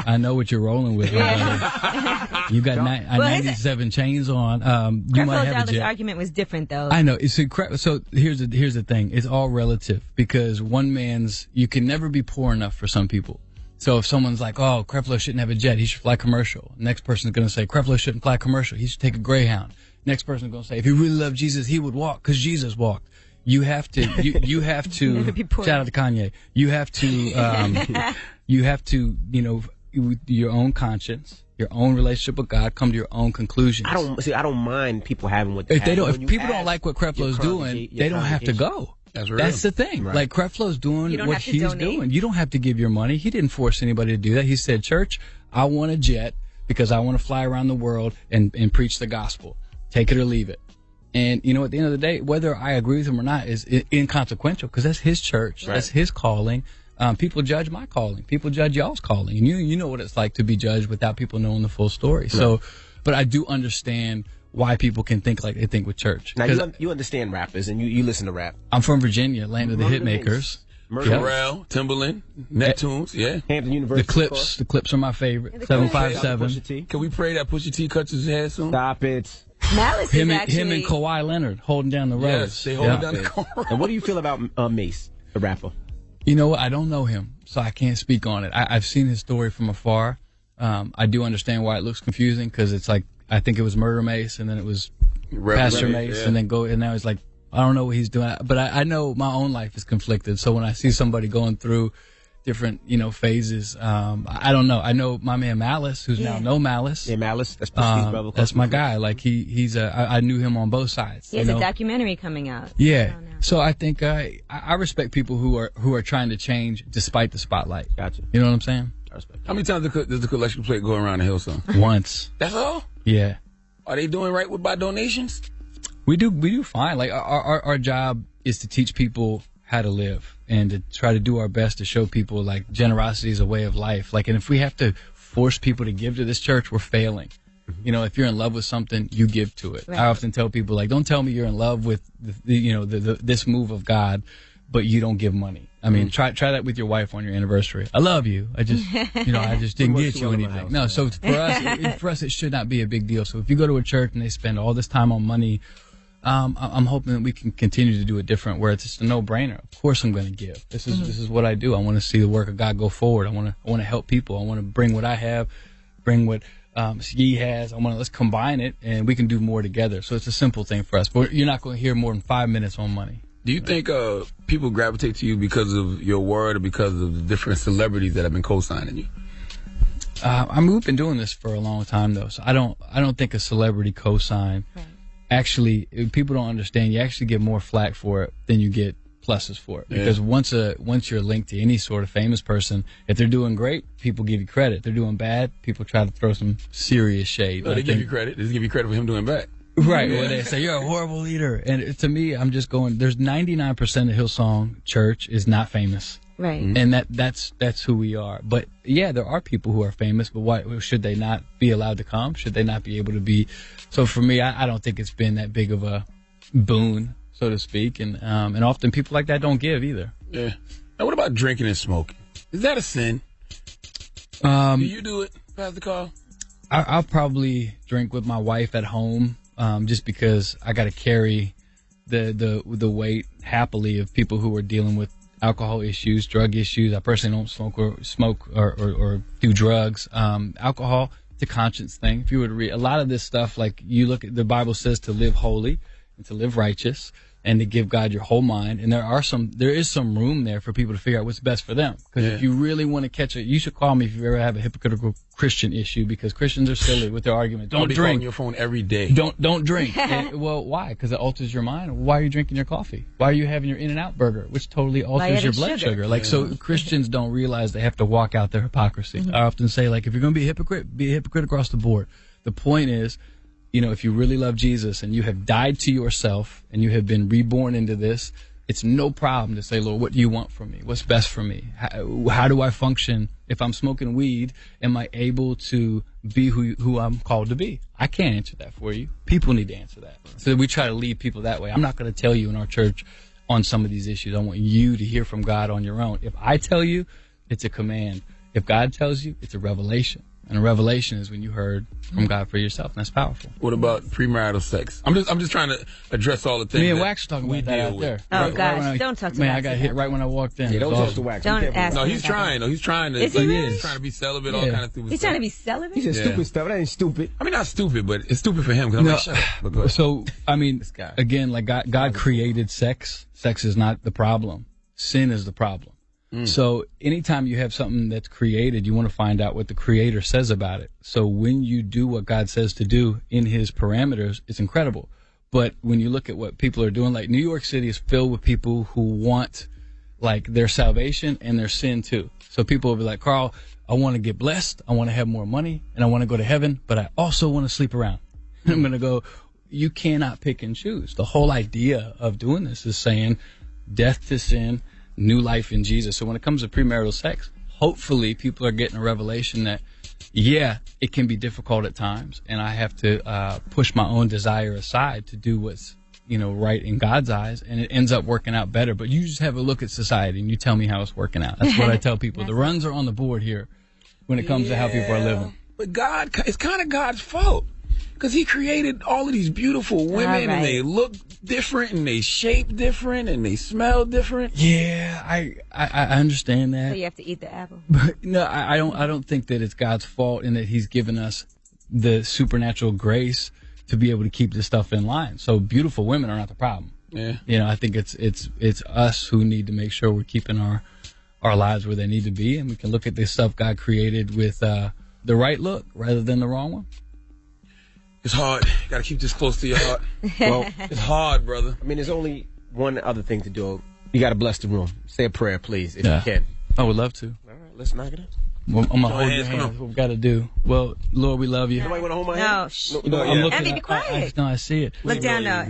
Speaker 11: I know what you're rolling with. You got 97 chains on. You might have a jet.
Speaker 1: Argument was different, though.
Speaker 11: I know. So here's the thing. It's all relative because you can never be poor enough for some people. So if someone's like, oh, Creflo shouldn't have a jet, he should fly commercial. Next person's going to say, Creflo shouldn't fly commercial, he should take a Greyhound. Next person's going to say, if he really loved Jesus, he would walk because Jesus walked. You have to, you have to, shout out to Kanye, you have to, with your own conscience, your own relationship with God, come to your own conclusions.
Speaker 3: I don't mind people having what they
Speaker 11: if
Speaker 3: have.
Speaker 11: If people don't like what Creflo's doing, they don't have to go. That's the thing. Right. Like Creflo's doing what he's doing. You don't have to give your money. He didn't force anybody to do that. He said, church, I want a jet because I want to fly around the world and preach the gospel. Take it or leave it. And, at the end of the day, whether I agree with him or not is inconsequential because that's his church. Right. That's his calling. People judge my calling. People judge y'all's calling. And you know what it's like to be judged without people knowing the full story. Right. So, but I do understand why people can think like they think with church.
Speaker 3: Now, you understand rappers and you listen to rap.
Speaker 11: I'm from Virginia, land of the hitmakers.
Speaker 2: Pharrell, Timberland, Neptunes,
Speaker 3: Hampton University.
Speaker 11: The Clips are my favorite. 757.
Speaker 2: Can we pray that Pusha T cuts his hair soon?
Speaker 3: Stop it.
Speaker 1: Malice
Speaker 11: him and Kawhi Leonard holding down the road.
Speaker 2: Yes, they holding down the road.
Speaker 3: And what do you feel about Mace, the rapper?
Speaker 11: You know what? I don't know him, so I can't speak on it. I've seen his story from afar. I do understand why it looks confusing because it's like I think it was Murder Mace and then it was Pastor Mace and now it's like I don't know what he's doing. But I know my own life is conflicted. So when I see somebody going through different, phases, I don't know. I know my man Malice, who's now No Malice.
Speaker 3: Yeah, Malice. That's Pusha T's brother.
Speaker 11: That's my guy. Like I knew him on both sides.
Speaker 1: He has a documentary coming out.
Speaker 11: Yeah. So I think I respect people who are trying to change despite the spotlight.
Speaker 3: Gotcha.
Speaker 11: You know what I'm saying?
Speaker 3: I respect.
Speaker 2: How many times does the collection plate go around the Hillsong?
Speaker 11: Once.
Speaker 2: That's all?
Speaker 11: Yeah.
Speaker 2: Are they doing right by donations?
Speaker 11: We do fine. Like our job is to teach people how to live and to try to do our best to show people like generosity is a way of life. Like, and if we have to force people to give to this church, we're failing. If you're in love with something, you give to it. Right. I often tell people like, don't tell me you're in love with this move of God, but you don't give money. I mean, try that with your wife on your anniversary. I love you. I just didn't get you anything. No. So for us, it should not be a big deal. So if you go to a church and they spend all this time on money, I'm hoping that we can continue to do it different, where it's just a no-brainer. Of course, I'm going to give. This is what I do. I want to see the work of God go forward. I want to help people. I want to bring what I have, bring what Ski has. Let's combine it, and we can do more together. So it's a simple thing for us. But you're not going to hear more than 5 minutes on money.
Speaker 2: Do you think people gravitate to you because of your word or because of the different celebrities that have been co-signing you?
Speaker 11: We've been doing this for a long time though, so I don't think a celebrity co-sign. Right. Actually, people don't understand. You actually get more flack for it than you get pluses for it. Because once you're linked to any sort of famous person, if they're doing great, people give you credit. If they're doing bad, people try to throw some serious shade.
Speaker 2: No, they give you credit. They give you credit for him doing bad.
Speaker 11: Right. Where they say, you're a horrible leader. And to me, I'm just going, there's 99% of Hillsong Church is not famous.
Speaker 1: Right.
Speaker 11: And that's who we are. But yeah, there are people who are famous, but why should they not be allowed to come? Should they not be able to be? So for me, I don't think it's been that big of a boon, so to speak. And often people like that don't give either.
Speaker 2: Yeah. Now what about drinking and smoking? Is that a sin? Do you do it, Pastor Carl? I'll
Speaker 11: probably drink with my wife at home, just because I got to carry the weight happily of people who are dealing with alcohol issues, drug issues. I personally don't smoke or do drugs. Alcohol, it's a conscience thing. If you were to read a lot of this stuff, like you look at the Bible says to live holy and to live righteous and to give God your whole mind. And there is some room there for people to figure out what's best for them. Because if you really want to catch it, you should call me if you ever have a hypocritical Christian issue, because Christians are silly with their argument. Don't drink.
Speaker 2: On your phone every day.
Speaker 11: Don't drink. Well, why? Because it alters your mind. Why are you drinking your coffee? Why are you having your In-N-Out burger, which totally alters your blood sugar? Like, so Christians don't realize they have to walk out their hypocrisy. I often say, like, if you're going to be a hypocrite across the board. The point is, you know, if you really love Jesus and you have died to yourself and you have been reborn into this, it's no problem to say, Lord, what do you want from me? What's best for me? How do I function? If I'm smoking weed, am I able to be who I'm called to be? I can't answer that for you. People need to answer that. So we try to lead people that way. I'm not going to tell you in our church on some of these issues. I want you to hear from God on your own. If I tell you, it's a command. If God tells you, it's a revelation. And a revelation is when you heard from God for yourself, and that's powerful.
Speaker 2: What about premarital sex? I'm just trying to address all the things.
Speaker 11: Me and Wax are talking about that out there.
Speaker 1: Oh gosh, don't talk to
Speaker 11: me.
Speaker 1: Wax.
Speaker 11: I got hit right when I walked in.
Speaker 3: Yeah, don't talk to Wax.
Speaker 1: Don't ask.
Speaker 2: No, he's trying. No, he's trying to.
Speaker 1: Is he really?
Speaker 2: He's trying to be celibate, all kind of stupid
Speaker 1: He's
Speaker 2: stuff.
Speaker 1: trying to be celibate?
Speaker 3: He said stupid stuff. That ain't stupid.
Speaker 2: I mean, not stupid, but it's stupid for him. Cause I'm like, shut up. But go ahead.
Speaker 11: So, I mean, again, like God created sex. Sex is not the problem. Sin is the problem. So anytime you have something that's created, you want to find out what the creator says about it. So when you do what God says to do in his parameters, it's incredible. But when you look at what people are doing, like New York City is filled with people who want like their salvation and their sin too. So people will be like, Carl, I want to get blessed. I want to have more money and I want to go to heaven, but I also want to sleep around. And I'm going to go, you cannot pick and choose. The whole idea of doing this is saying death to sin, new life in Jesus. So when it comes to premarital sex, hopefully people are getting a revelation that, yeah, it can be difficult at times, and I have to push my own desire aside to do what's, you know, right in God's eyes, and it ends up working out better. But you just have a look at society and you tell me how it's working out. That's what I tell people. The runs are on the board here when it comes to how people are living.
Speaker 2: But God, it's kind of God's fault. Because he created all of these beautiful women, and they look different, and they shape different, and they smell different.
Speaker 11: Yeah, I understand that.
Speaker 1: So you have to eat the apple.
Speaker 11: But no, I don't think that it's God's fault in that he's given us the supernatural grace to be able to keep this stuff in line. So beautiful women are not the problem.
Speaker 2: Yeah.
Speaker 11: You know, I think it's us who need to make sure we're keeping our lives where they need to be, and we can look at this stuff God created with the right look rather than the wrong one.
Speaker 2: It's hard. You gotta keep this close to your heart. Well, it's hard, brother.
Speaker 3: I mean, there's only one other thing to do. You gotta bless the room. Say a prayer, please, if you can.
Speaker 11: I would love to.
Speaker 3: All right, let's knock it out.
Speaker 11: Well, I'm gonna hold your hands. What we gotta do. Well, Lord, we love you.
Speaker 3: Nobody wanna hold my hand?
Speaker 1: No,
Speaker 11: I'm looking.
Speaker 1: Envy, be quiet.
Speaker 11: I see it.
Speaker 1: Look down now.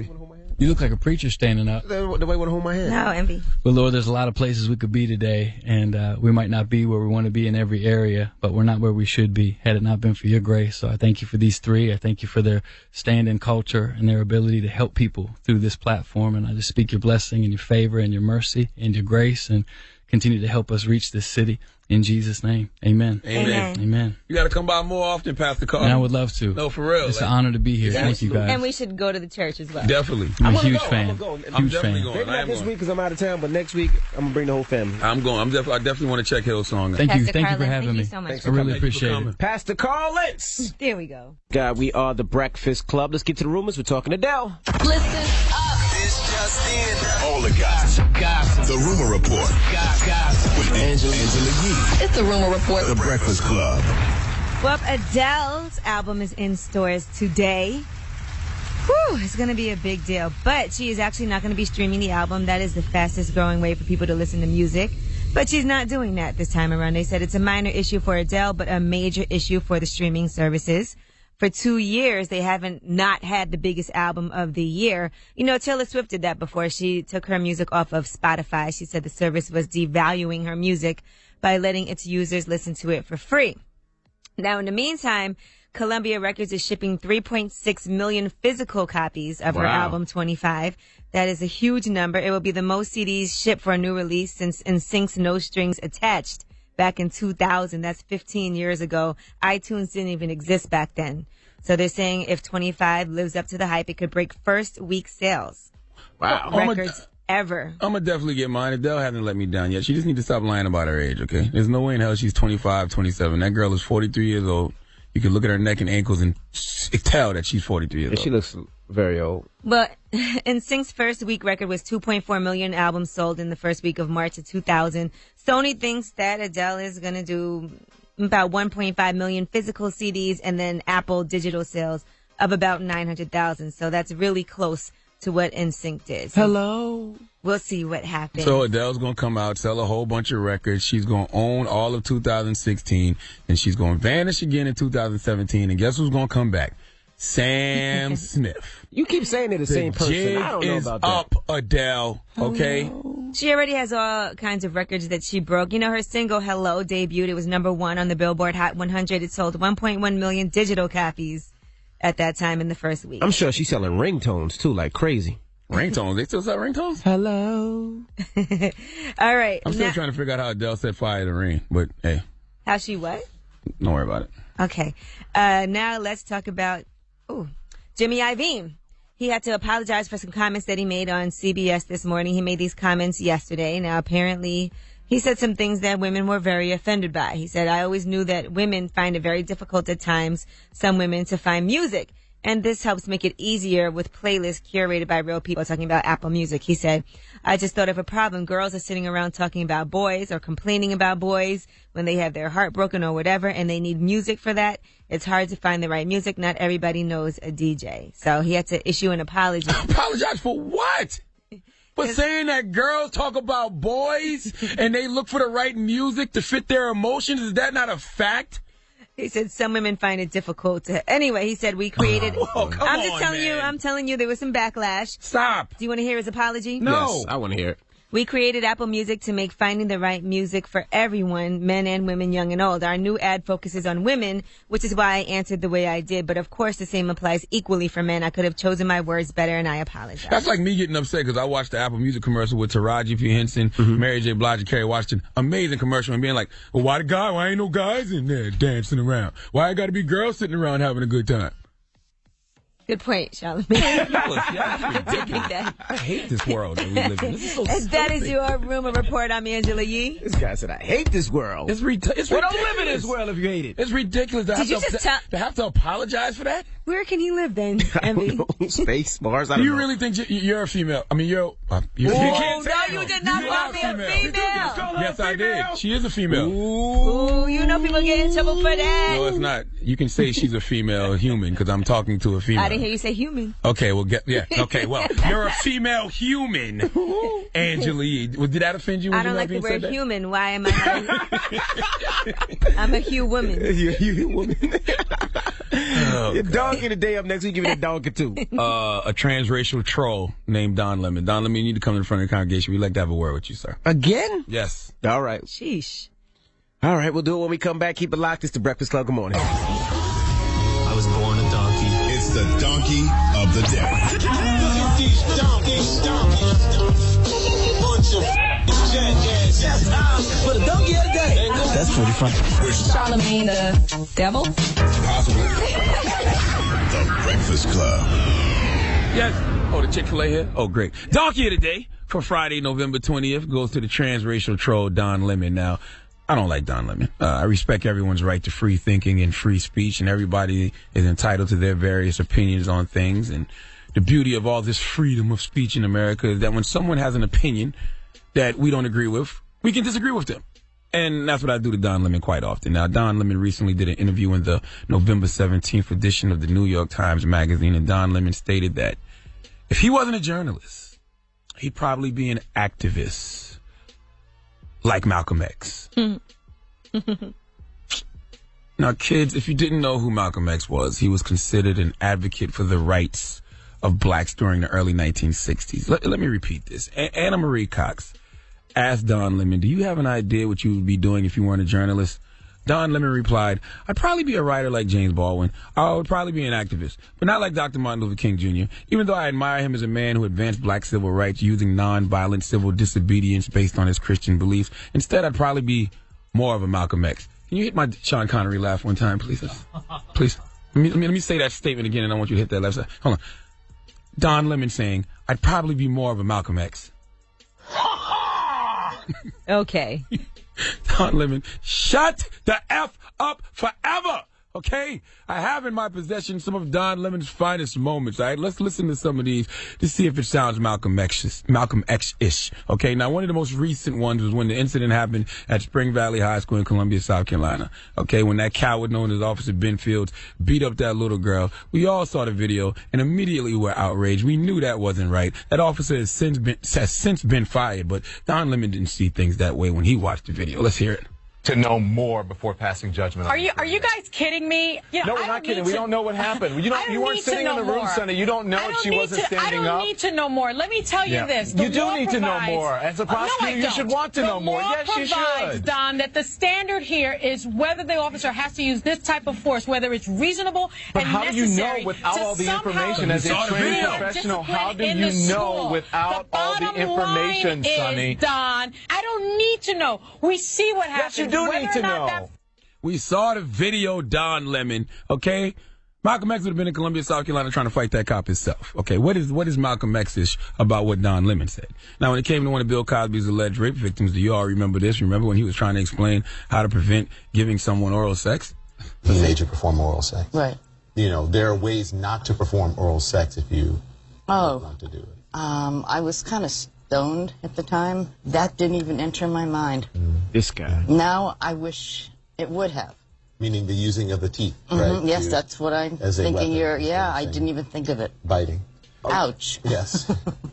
Speaker 11: You look like a preacher standing up.
Speaker 3: Nobody want to hold my hand?
Speaker 1: No, Envy.
Speaker 11: But Lord, there's a lot of places we could be today, and we might not be where we want to be in every area, but we're not where we should be had it not been for your grace. So I thank you for these three. I thank you for their stand in culture and their ability to help people through this platform. And I just speak your blessing and your favor and your mercy and your grace, and continue to help us reach this city. In Jesus' name, amen.
Speaker 2: Amen.
Speaker 11: Amen.
Speaker 2: You got to come by more often, Pastor Carl.
Speaker 11: And I would love to.
Speaker 2: No, for real.
Speaker 11: It's an honor to be here. Thank you, guys.
Speaker 1: And we should go to the church as well.
Speaker 2: Definitely.
Speaker 11: I'm a huge fan.
Speaker 3: I'm going.
Speaker 11: Huge fan.
Speaker 3: Maybe not this week because I'm out of town, but next week I'm gonna bring the whole family.
Speaker 2: I'm going. I definitely want to check Hillsong out.
Speaker 11: Thank you.
Speaker 1: Pastor
Speaker 11: Thank you for
Speaker 1: Carlin,
Speaker 11: having
Speaker 1: thank
Speaker 11: me.
Speaker 1: you so much.
Speaker 11: I really appreciate it.
Speaker 3: Pastor Carl Lentz.
Speaker 1: There we go.
Speaker 3: God, we are the Breakfast Club. Let's get to the rumors. We're talking Adele.
Speaker 10: Listen up.
Speaker 4: It's just in. All the gossip. The Rumor Report. Gossip. With Angela Yee.
Speaker 10: It's the Rumor Report.
Speaker 4: The Breakfast Club.
Speaker 1: Well, Adele's album is in stores today. Whew, it's going to be a big deal. But she is actually not going to be streaming the album. That is the fastest growing way for people to listen to music. But she's not doing that this time around. They said it's a minor issue for Adele, but a major issue for the streaming services. For 2 years, they haven't not had the biggest album of the year. You know, Taylor Swift did that before. She took her music off of Spotify. She said the service was devaluing her music by letting its users listen to it for free. Now, in the meantime, Columbia Records is shipping 3.6 million physical copies of her album 25. That is a huge number. It will be the most CDs shipped for a new release since NSYNC's No Strings Attached back in 2000. That's 15 years ago. iTunes didn't even exist back then. So they're saying if 25 lives up to the hype, it could break first week sales. records ever.
Speaker 2: I'm going to definitely get mine. Adele hasn't let me down yet. She just needs to stop lying about her age, okay? There's no way in hell she's 25, 27. That girl is 43 years old. You can look at her neck and ankles and tell that she's 43 years old.
Speaker 3: She looks very old.
Speaker 1: Well, NSYNC's first week record was 2.4 million albums sold in the first week of March of 2000. Sony thinks that Adele is going to do about 1.5 million physical CDs, and then Apple digital sales of about 900,000. So that's really close to what NSYNC did. So
Speaker 3: Hello.
Speaker 1: we'll see what happens.
Speaker 2: So Adele's going to come out, sell a whole bunch of records. She's going to own all of 2016, and she's going to vanish again in 2017. And guess who's going to come back? Sam Smith.
Speaker 3: You keep saying they're the same person.
Speaker 2: Jig
Speaker 3: I don't know
Speaker 2: is
Speaker 3: about that.
Speaker 2: up, Adele. Okay?
Speaker 1: She already has all kinds of records that she broke. You know, her single Hello debuted. It was #1 on the Billboard Hot 100. It sold 1.1 million digital copies at that time in the first week.
Speaker 3: I'm sure she's selling ringtones, too, like crazy.
Speaker 2: Ringtones? They still sell ringtones?
Speaker 3: Hello.
Speaker 1: All right.
Speaker 2: I'm still trying to figure out how Adele set fire to the ring, but hey.
Speaker 1: How she what?
Speaker 2: Don't worry about it.
Speaker 1: Okay. Now let's talk about Jimmy Iovine. He had to apologize for some comments that he made on CBS this morning. He made these comments yesterday. Now, apparently, he said some things that women were very offended by. He said, I always knew that women find it very difficult at times, some women, to find music. And this helps make it easier with playlists curated by real people, talking about Apple Music. He said, I just thought of a problem. Girls are sitting around talking about boys or complaining about boys when they have their heart broken or whatever, and they need music for that. It's hard to find the right music. Not everybody knows a DJ. So he had to issue an apology.
Speaker 2: Apologize for what? For saying that girls talk about boys and they look for the right music to fit their emotions? Is that not a fact?
Speaker 1: He said some women find it difficult to. Anyway, he said we created. I'm telling you, there was some backlash.
Speaker 2: Stop.
Speaker 1: Do you want to hear his apology?
Speaker 2: No.
Speaker 3: Yes, I want to hear it.
Speaker 1: We created Apple Music to make finding the right music for everyone, men and women, young and old. Our new ad focuses on women, which is why I answered the way I did. But of course, the same applies equally for men. I could have chosen my words better, and I apologize.
Speaker 2: That's like me getting upset because I watched the Apple Music commercial with Taraji P. Henson, Mary J. Blige, and Kerry Washington. Amazing commercial, and being like, well, why ain't no guys in there dancing around? Why I got to be girls sitting around having a good time?
Speaker 1: Good point, Charlamagne.
Speaker 2: I hate this world that we live in. This is so
Speaker 1: that is your rumor report. I'm Angela Yee.
Speaker 3: This guy said, I hate this world.
Speaker 2: It's ridiculous.
Speaker 3: Well, don't live in this world if you hate it.
Speaker 2: It's ridiculous to have to apologize for that.
Speaker 1: Where can he live then, Envy?
Speaker 3: Space, bars, I
Speaker 2: Do
Speaker 3: don't
Speaker 2: you
Speaker 3: know.
Speaker 2: really think you're a female? I mean, you
Speaker 1: can't say no, you did not call me a female.
Speaker 2: Yes, I did. She is a female.
Speaker 1: Ooh, you know people get in trouble for that.
Speaker 2: No, it's not. You can say she's a female human because I'm talking to a female.
Speaker 1: I didn't hear you say human.
Speaker 2: Okay, well, okay, well, you're a female human, Angela Yee. Did that offend you?
Speaker 1: I don't like the word human. Why am I not? I'm a Hugh woman.
Speaker 3: You're a Hugh woman. Your donkey today up next week. Give me that donkey too.
Speaker 2: A transracial troll named Don Lemon. Don Lemon, you need to come to the front of the congregation. We'd like to have a word with you, sir.
Speaker 3: Again?
Speaker 2: Yes.
Speaker 3: All right.
Speaker 1: Sheesh.
Speaker 3: All right, we'll do it when we come back. Keep it locked. It's the Breakfast Club. Good morning.
Speaker 12: I was born a donkey.
Speaker 4: It's the donkey of the day.
Speaker 12: Look at these donkeys. Bunch of jackasses. That's time for the donkey of the day.
Speaker 3: That's pretty funny.
Speaker 10: Charlamagne the devil?
Speaker 4: Possibly. The Breakfast Club.
Speaker 2: Yes. Oh, the Chick-fil-A here? Oh, great. Donkey of the day for Friday, November 20th goes to the transracial troll Don Lemon. Now, I don't like Don Lemon. I respect everyone's right to free thinking and free speech, and everybody is entitled to their various opinions on things. And the beauty of all this freedom of speech in America is that when someone has an opinion that we don't agree with, we can disagree with them. And that's what I do to Don Lemon quite often. Now, Don Lemon recently did an interview in the November 17th edition of the New York Times Magazine, and Don Lemon stated that if he wasn't a journalist, he'd probably be an activist like Malcolm X. Now, kids, if you didn't know who Malcolm X was, he was considered an advocate for the rights of blacks during the early 1960s. Let me repeat this. Anna Marie Cox asked Don Lemon, do you have an idea what you would be doing if you weren't a journalist? Don Lemon replied, I'd probably be a writer like James Baldwin. I would probably be an activist, but not like Dr. Martin Luther King Jr., even though I admire him as a man who advanced black civil rights using nonviolent civil disobedience based on his Christian beliefs. Instead, I'd probably be more of a Malcolm X. Can you hit my Sean Connery laugh one time, please? Please. Let me say that statement again, and I want you to hit that left side. Hold on. Don Lemon saying, I'd probably be more of a Malcolm X.
Speaker 1: Okay.
Speaker 2: Don Lemon, shut the F up forever. Okay? I have in my possession some of Don Lemon's finest moments. All right? Let's listen to some of these to see if it sounds Malcolm X-ish. Okay? Now, one of the most recent ones was when the incident happened at Spring Valley High School in Columbia, South Carolina. Okay? When that coward known as Officer Ben Fields beat up that little girl. We all saw the video and immediately were outraged. We knew that wasn't right. That officer has since been fired, but Don Lemon didn't see things that way when he watched the video. Let's hear it.
Speaker 13: To know more before passing judgment.
Speaker 14: Are you guys kidding me? You know,
Speaker 13: no, we're not kidding. We don't know what happened. You weren't sitting in the room, Sonny. You don't know if she wasn't standing up.
Speaker 14: I don't need to know more. Let me tell you this.
Speaker 13: You do need to know more. As a prosecutor, you should want to know more. Yes, you should. The law provides, Don,
Speaker 14: that the standard here is whether the officer has to use this type of force, whether it's reasonable and necessary.
Speaker 13: But how do you know without all the information as a trained professional? How do you know without all the information, Sonny?
Speaker 14: Don, I don't need to know. We see what happens.
Speaker 13: Yes, you do need to know.
Speaker 2: We saw the video, Don Lemon, okay? Malcolm X would have been in Columbia, South Carolina trying to fight that cop himself, okay? What is Malcolm X-ish about what Don Lemon said? Now, when it came to one of Bill Cosby's alleged rape victims, do you all remember this? Remember when he was trying to explain how to prevent giving someone oral sex?
Speaker 15: He made you perform oral sex.
Speaker 9: Right.
Speaker 15: You know, there are ways not to perform oral sex if you want to do it.
Speaker 9: I was kind of stoned at the time. That didn't even enter my mind.
Speaker 3: This guy.
Speaker 9: Now I wish it would have.
Speaker 15: Meaning the using of the teeth, right?
Speaker 9: Yes, that's what I'm thinking. I didn't even think of it.
Speaker 15: Biting.
Speaker 9: Ouch.
Speaker 15: Yes.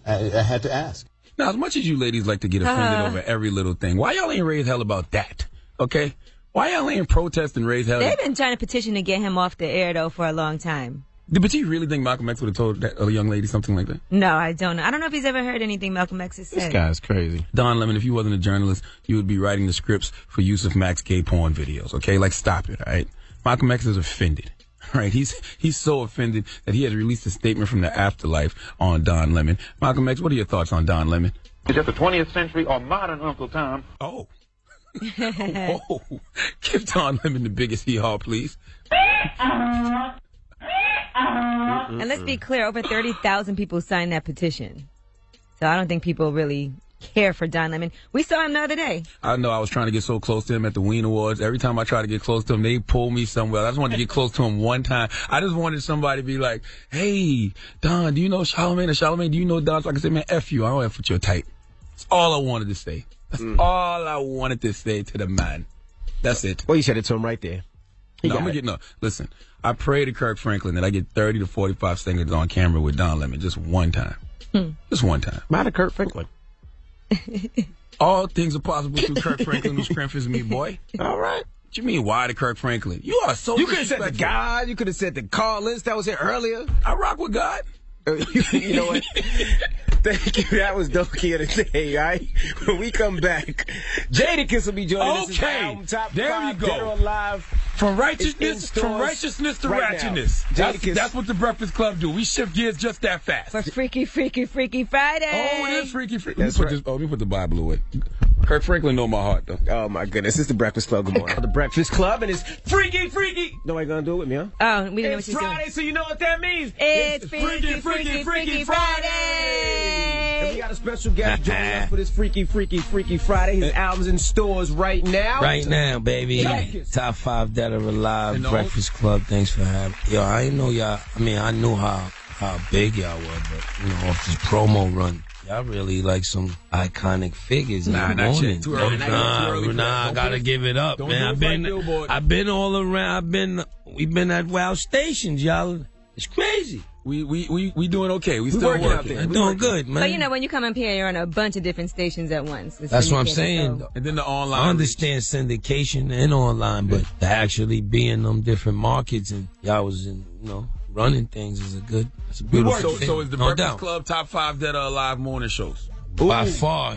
Speaker 15: I had to ask.
Speaker 2: Now, as much as you ladies like to get offended over every little thing, why y'all ain't raise hell about that? Okay? Why y'all ain't protest and raise hell?
Speaker 1: They've been trying to petition to get him off the air, though, for a long time.
Speaker 2: But you really think Malcolm X would have told that other young lady something like that?
Speaker 1: No, I don't know. I don't know if he's ever heard anything Malcolm X has said.
Speaker 3: This guy's crazy.
Speaker 2: Don Lemon, if you wasn't a journalist, you would be writing the scripts for Yusuf Mack's gay porn videos, okay? Like, stop it, all right? Malcolm X is offended, all right? He's so offended that he has released a statement from the afterlife on Don Lemon. Malcolm X, what are your thoughts on Don Lemon?
Speaker 16: Is that the 20th century or modern Uncle Tom?
Speaker 2: Oh. Oh. Give Don Lemon the biggest hee-haw, please.
Speaker 1: And let's be clear, over 30,000 people signed that petition. So I don't think people really care for Don Lemon. We saw him the other day.
Speaker 2: I know I was trying to get so close to him at the Ween Awards. Every time I try to get close to him, they pull me somewhere. I just wanted to get close to him one time. I just wanted somebody to be like, hey, Don, do you know Charlamagne? Or Charlamagne, do you know Don? So I can say, man, F you. I don't F with your type. That's all I wanted to say. That's all I wanted to say to the man. That's it.
Speaker 3: Well, you said it to him right there.
Speaker 2: Listen, I pray to Kirk Franklin that I get 30 to 45 seconds on camera with Don Lemon just one time. Just one time.
Speaker 3: Why to Kirk Franklin?
Speaker 2: All things are possible through Kirk Franklin, who strengthens me, boy.
Speaker 3: All right.
Speaker 2: What you mean, why to Kirk Franklin? You are so
Speaker 3: You could have said the God. You could have said the Carl Lentz that was here earlier.
Speaker 2: I rock with God.
Speaker 3: You know what? Thank you. That was Dope Kid of the Day, all right? When we come back, Jadakiss will be joining us.
Speaker 2: Okay.
Speaker 3: Top
Speaker 2: there
Speaker 3: 5
Speaker 2: you go.
Speaker 3: Dead or Alive.
Speaker 2: From righteousness to ratchetness. That's what the Breakfast Club do. We shift gears just that fast.
Speaker 1: For Freaky Friday.
Speaker 2: Oh, it is Freaky. Let me put the Bible away. Kirk Franklin know my heart, though.
Speaker 3: Oh, my goodness. It's the Breakfast Club. Good morning. The Breakfast Club, and it's Freaky. Nobody gonna do it with me, huh?
Speaker 1: Oh, we don't know what you're
Speaker 3: Friday,
Speaker 1: doing.
Speaker 3: so you know what that means.
Speaker 1: It's Freaky Friday.
Speaker 3: And we got a special guest joining us for this Freaky Friday. His album's in stores right now.
Speaker 17: Right now, baby. Top 5 Dead or Alive, Breakfast Club. Thanks for having me. Yo, I didn't know y'all. I mean, I knew how big y'all were, but, you know, off this promo run, y'all really like some iconic figures.
Speaker 2: Nah, not yet. Too early.
Speaker 17: I gotta give it up, man. I've been all around. We've been at WOW stations, y'all. It's crazy.
Speaker 2: We doing okay. We still working.
Speaker 17: We're doing good, man.
Speaker 1: But you know, when you come up here, you're on a bunch of different stations at once.
Speaker 17: That's what I'm saying.
Speaker 2: And then the online.
Speaker 17: I understand syndication and online, but to actually be in them different markets and y'all was in, running things is it's a beautiful thing.
Speaker 2: So is the Breakfast Club top 5 Dead or Alive morning shows?
Speaker 17: By far.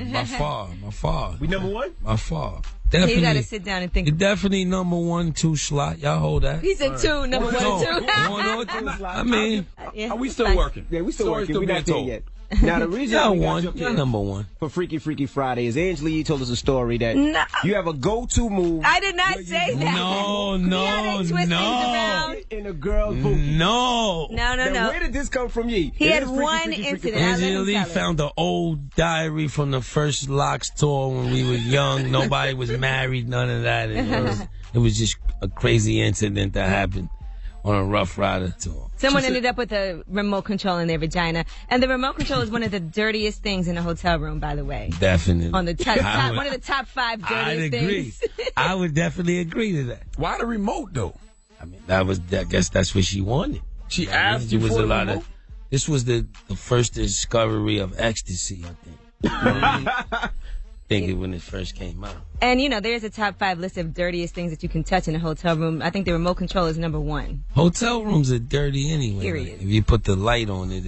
Speaker 3: We number 1?
Speaker 17: By far. Definitely.
Speaker 1: You gotta sit down and think.
Speaker 17: You're definitely number 1, 2 slot. Y'all hold that.
Speaker 1: He said 2, number 1 and 2.
Speaker 17: I mean,
Speaker 2: are we still working?
Speaker 3: Yeah, we still working. We're not there yet. Now, the reason
Speaker 17: Y'all
Speaker 3: we got
Speaker 17: won.
Speaker 3: you up
Speaker 17: You're
Speaker 3: here
Speaker 17: number one.
Speaker 3: for Freaky Freaky Friday is Angela Yee told us a story that you have a go-to move.
Speaker 1: I did not say that.
Speaker 17: No.
Speaker 3: In a girl's booty.
Speaker 17: No.
Speaker 1: No.
Speaker 3: Where did this come from, Yee?
Speaker 1: He had one incident.
Speaker 17: Angela Lee found the old diary from the first Locks tour when we were young. Nobody was married, none of that. It was just a crazy incident that happened on a Rough Rider tour.
Speaker 1: Someone ended up with a remote control in their vagina. And the remote control is one of the dirtiest things in a hotel room, by the way.
Speaker 17: Definitely.
Speaker 1: On the one of the top 5 dirtiest things.
Speaker 17: I would definitely agree to that.
Speaker 2: Why the remote, though?
Speaker 17: I mean, I guess that's what she wanted.
Speaker 2: She asked you for the remote?
Speaker 17: This was the first discovery of ecstasy, I think. You know what I mean? When it first came out.
Speaker 1: And, there's a top 5 list of dirtiest things that you can touch in a hotel room. I think the remote control is number 1.
Speaker 17: Hotel rooms are dirty anyway.
Speaker 1: Period.
Speaker 17: Like, if you put the light on it,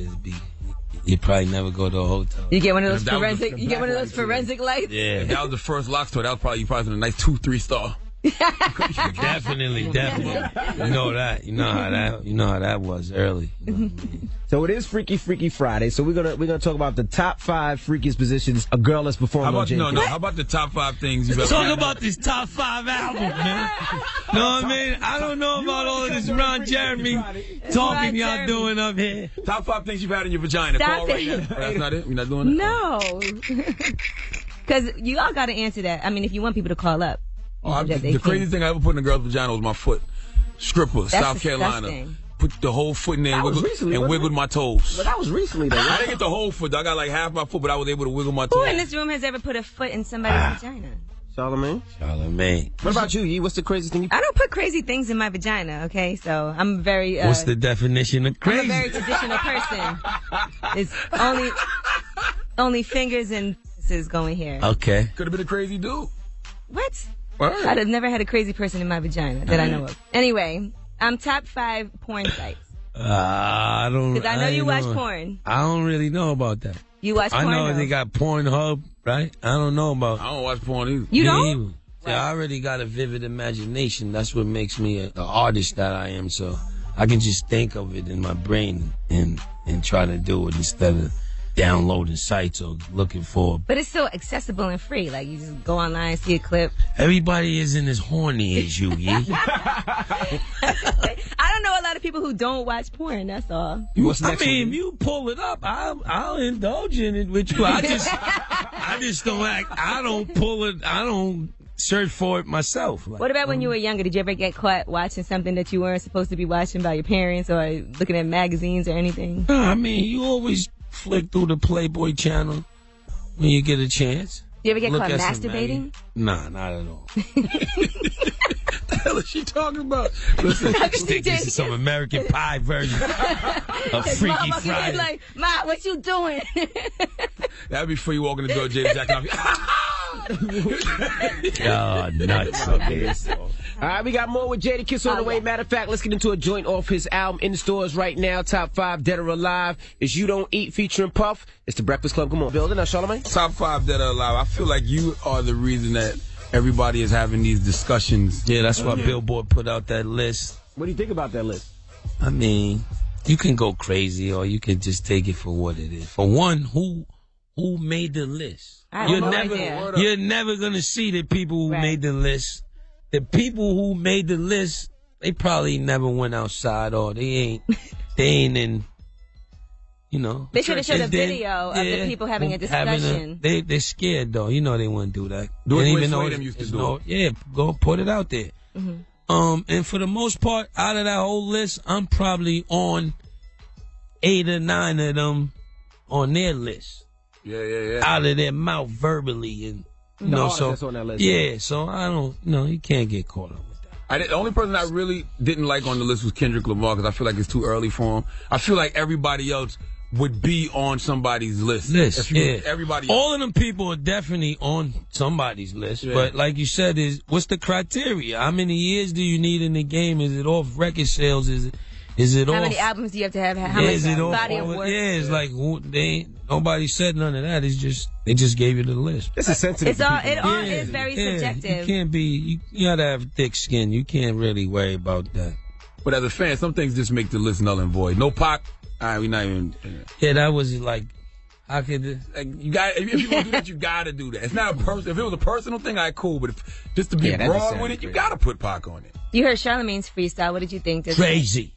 Speaker 17: you probably never go to a hotel.
Speaker 1: You get one of those forensic. You get one of those forensic lights.
Speaker 17: Yeah.
Speaker 2: If that was the first Locks tour, that was probably a nice 2-3 star.
Speaker 17: Definitely. You know that. You know how that was early. You know what I mean?
Speaker 3: So it is Freaky Freaky Friday. So we're gonna talk about the top 5 freakiest positions a girl has performed on Jadakiss.
Speaker 2: How about the top 5 things you
Speaker 17: talk about this top 5 album, man? Know what I mean? I don't know about all of this Ron Jeremy talking y'all doing up here.
Speaker 2: Top 5 things you've had in your vagina. Call right now. That's not it? We're not doing it?
Speaker 1: No. Because you all got to answer that. I mean, if you want people to call up.
Speaker 2: The craziest thing I ever put in a girl's vagina was my foot. Stripper, South Carolina.
Speaker 1: Disgusting.
Speaker 2: Put the whole foot in there and wiggled my toes.
Speaker 3: But that was recently, though.
Speaker 2: I didn't get the whole foot. I got like half my foot, but I was able to wiggle my toes.
Speaker 1: Who in this room has ever put a foot in somebody's vagina?
Speaker 3: Charlamagne.
Speaker 17: What
Speaker 3: about you, Yee? What's the craziest thing?
Speaker 1: I don't put crazy things in my vagina, okay? So I'm very...
Speaker 17: What's the definition of crazy?
Speaker 1: I'm a very traditional person. It's only fingers and pieces going here.
Speaker 17: Okay.
Speaker 2: Could have been a crazy dude.
Speaker 1: What?
Speaker 2: Right.
Speaker 1: I'd have never had a crazy person in my vagina that I know of. Anyway, I'm top 5 porn sites.
Speaker 17: I don't...
Speaker 1: Because I know you watch porn.
Speaker 17: I don't really know about that.
Speaker 1: You watch porn?
Speaker 17: I know they got Pornhub, right? I don't know about...
Speaker 2: I don't watch porn either.
Speaker 1: You don't?
Speaker 17: Either. See, I already got a vivid imagination. That's what makes me the artist that I am. So I can just think of it in my brain and try to do it instead of downloading sites or looking for.
Speaker 1: But it's still accessible and free. Like, you just go online, see a clip.
Speaker 17: Everybody isn't as horny as you, Yee.
Speaker 1: I don't know a lot of people who don't watch porn, that's all.
Speaker 17: If you pull it up, I'll indulge in it with you. I just don't act. I don't pull it. I don't search for it myself.
Speaker 1: What about when you were younger? Did you ever get caught watching something that you weren't supposed to be watching by your parents or looking at magazines or anything?
Speaker 17: I mean, you always flick through the Playboy channel when you get a chance.
Speaker 1: You ever get caught masturbating?
Speaker 17: Nah, not at all.
Speaker 2: What the hell is she talking about?
Speaker 17: Listen, this is some American Pie version of Freaky Friday.
Speaker 1: Like, Ma, what you doing?
Speaker 2: That'd be before you walk in the door, Jada jacking off.
Speaker 17: Oh, nuts. Okay.
Speaker 3: All right, we got more with Jadakiss on the way. Matter of fact, let's get into a joint off his album in stores right now. Top 5 Dead or Alive is You Don't Eat featuring Puff. It's the Breakfast Club. Come on, building. Now, Charlamagne.
Speaker 2: Top 5 Dead or Alive. I feel like you are the reason that everybody is having these discussions.
Speaker 17: Yeah, that's why Billboard put out that list.
Speaker 3: What do you think about that list?
Speaker 17: I mean, you can go crazy or you can just take it for what it is. For one, who made the list? You're never going to see the people who made the list. The people who made the list, they probably never went outside or they ain't in, you know.
Speaker 1: They should have showed a video of the people having a discussion.
Speaker 17: They're scared though. You know they wouldn't do that.
Speaker 2: Do it the way them used to do it.
Speaker 17: Yeah, go put it out there. Mm-hmm. And for the most part, out of that whole list, I'm probably on 8 or 9 of them on their list.
Speaker 2: Yeah.
Speaker 17: Out of their mouth verbally and you know, so
Speaker 3: that's on that list.
Speaker 17: Yeah, so I don't, you can't get caught up with that.
Speaker 2: The only person I really didn't like on the list was Kendrick Lamar because I feel like it's too early for him. I feel like everybody else would be on somebody's list. Everybody else.
Speaker 17: All of them people are definitely on somebody's list. Yeah. But like you said, what's the criteria? How many years do you need in the game? Is it off record sales? Is it
Speaker 1: how
Speaker 17: off?
Speaker 1: many albums do you have to have? How much body of work?
Speaker 17: Yeah, it's like nobody said none of that. It's just they just gave you the list.
Speaker 3: This is sensitive.
Speaker 1: It all is very subjective.
Speaker 17: You can't be. You gotta have thick skin. You can't really worry about that.
Speaker 2: But as a fan, some things just make the list null and void. No Pac. All right, we not even.
Speaker 17: Yeah, that was like I could.
Speaker 2: Like, you got if you're gonna do that, you gotta do that. It's not a person. If it was a personal thing, cool. But just to be broad with it, you gotta put Pac on it.
Speaker 1: You heard Charlamagne's freestyle. What did you think?
Speaker 17: Crazy.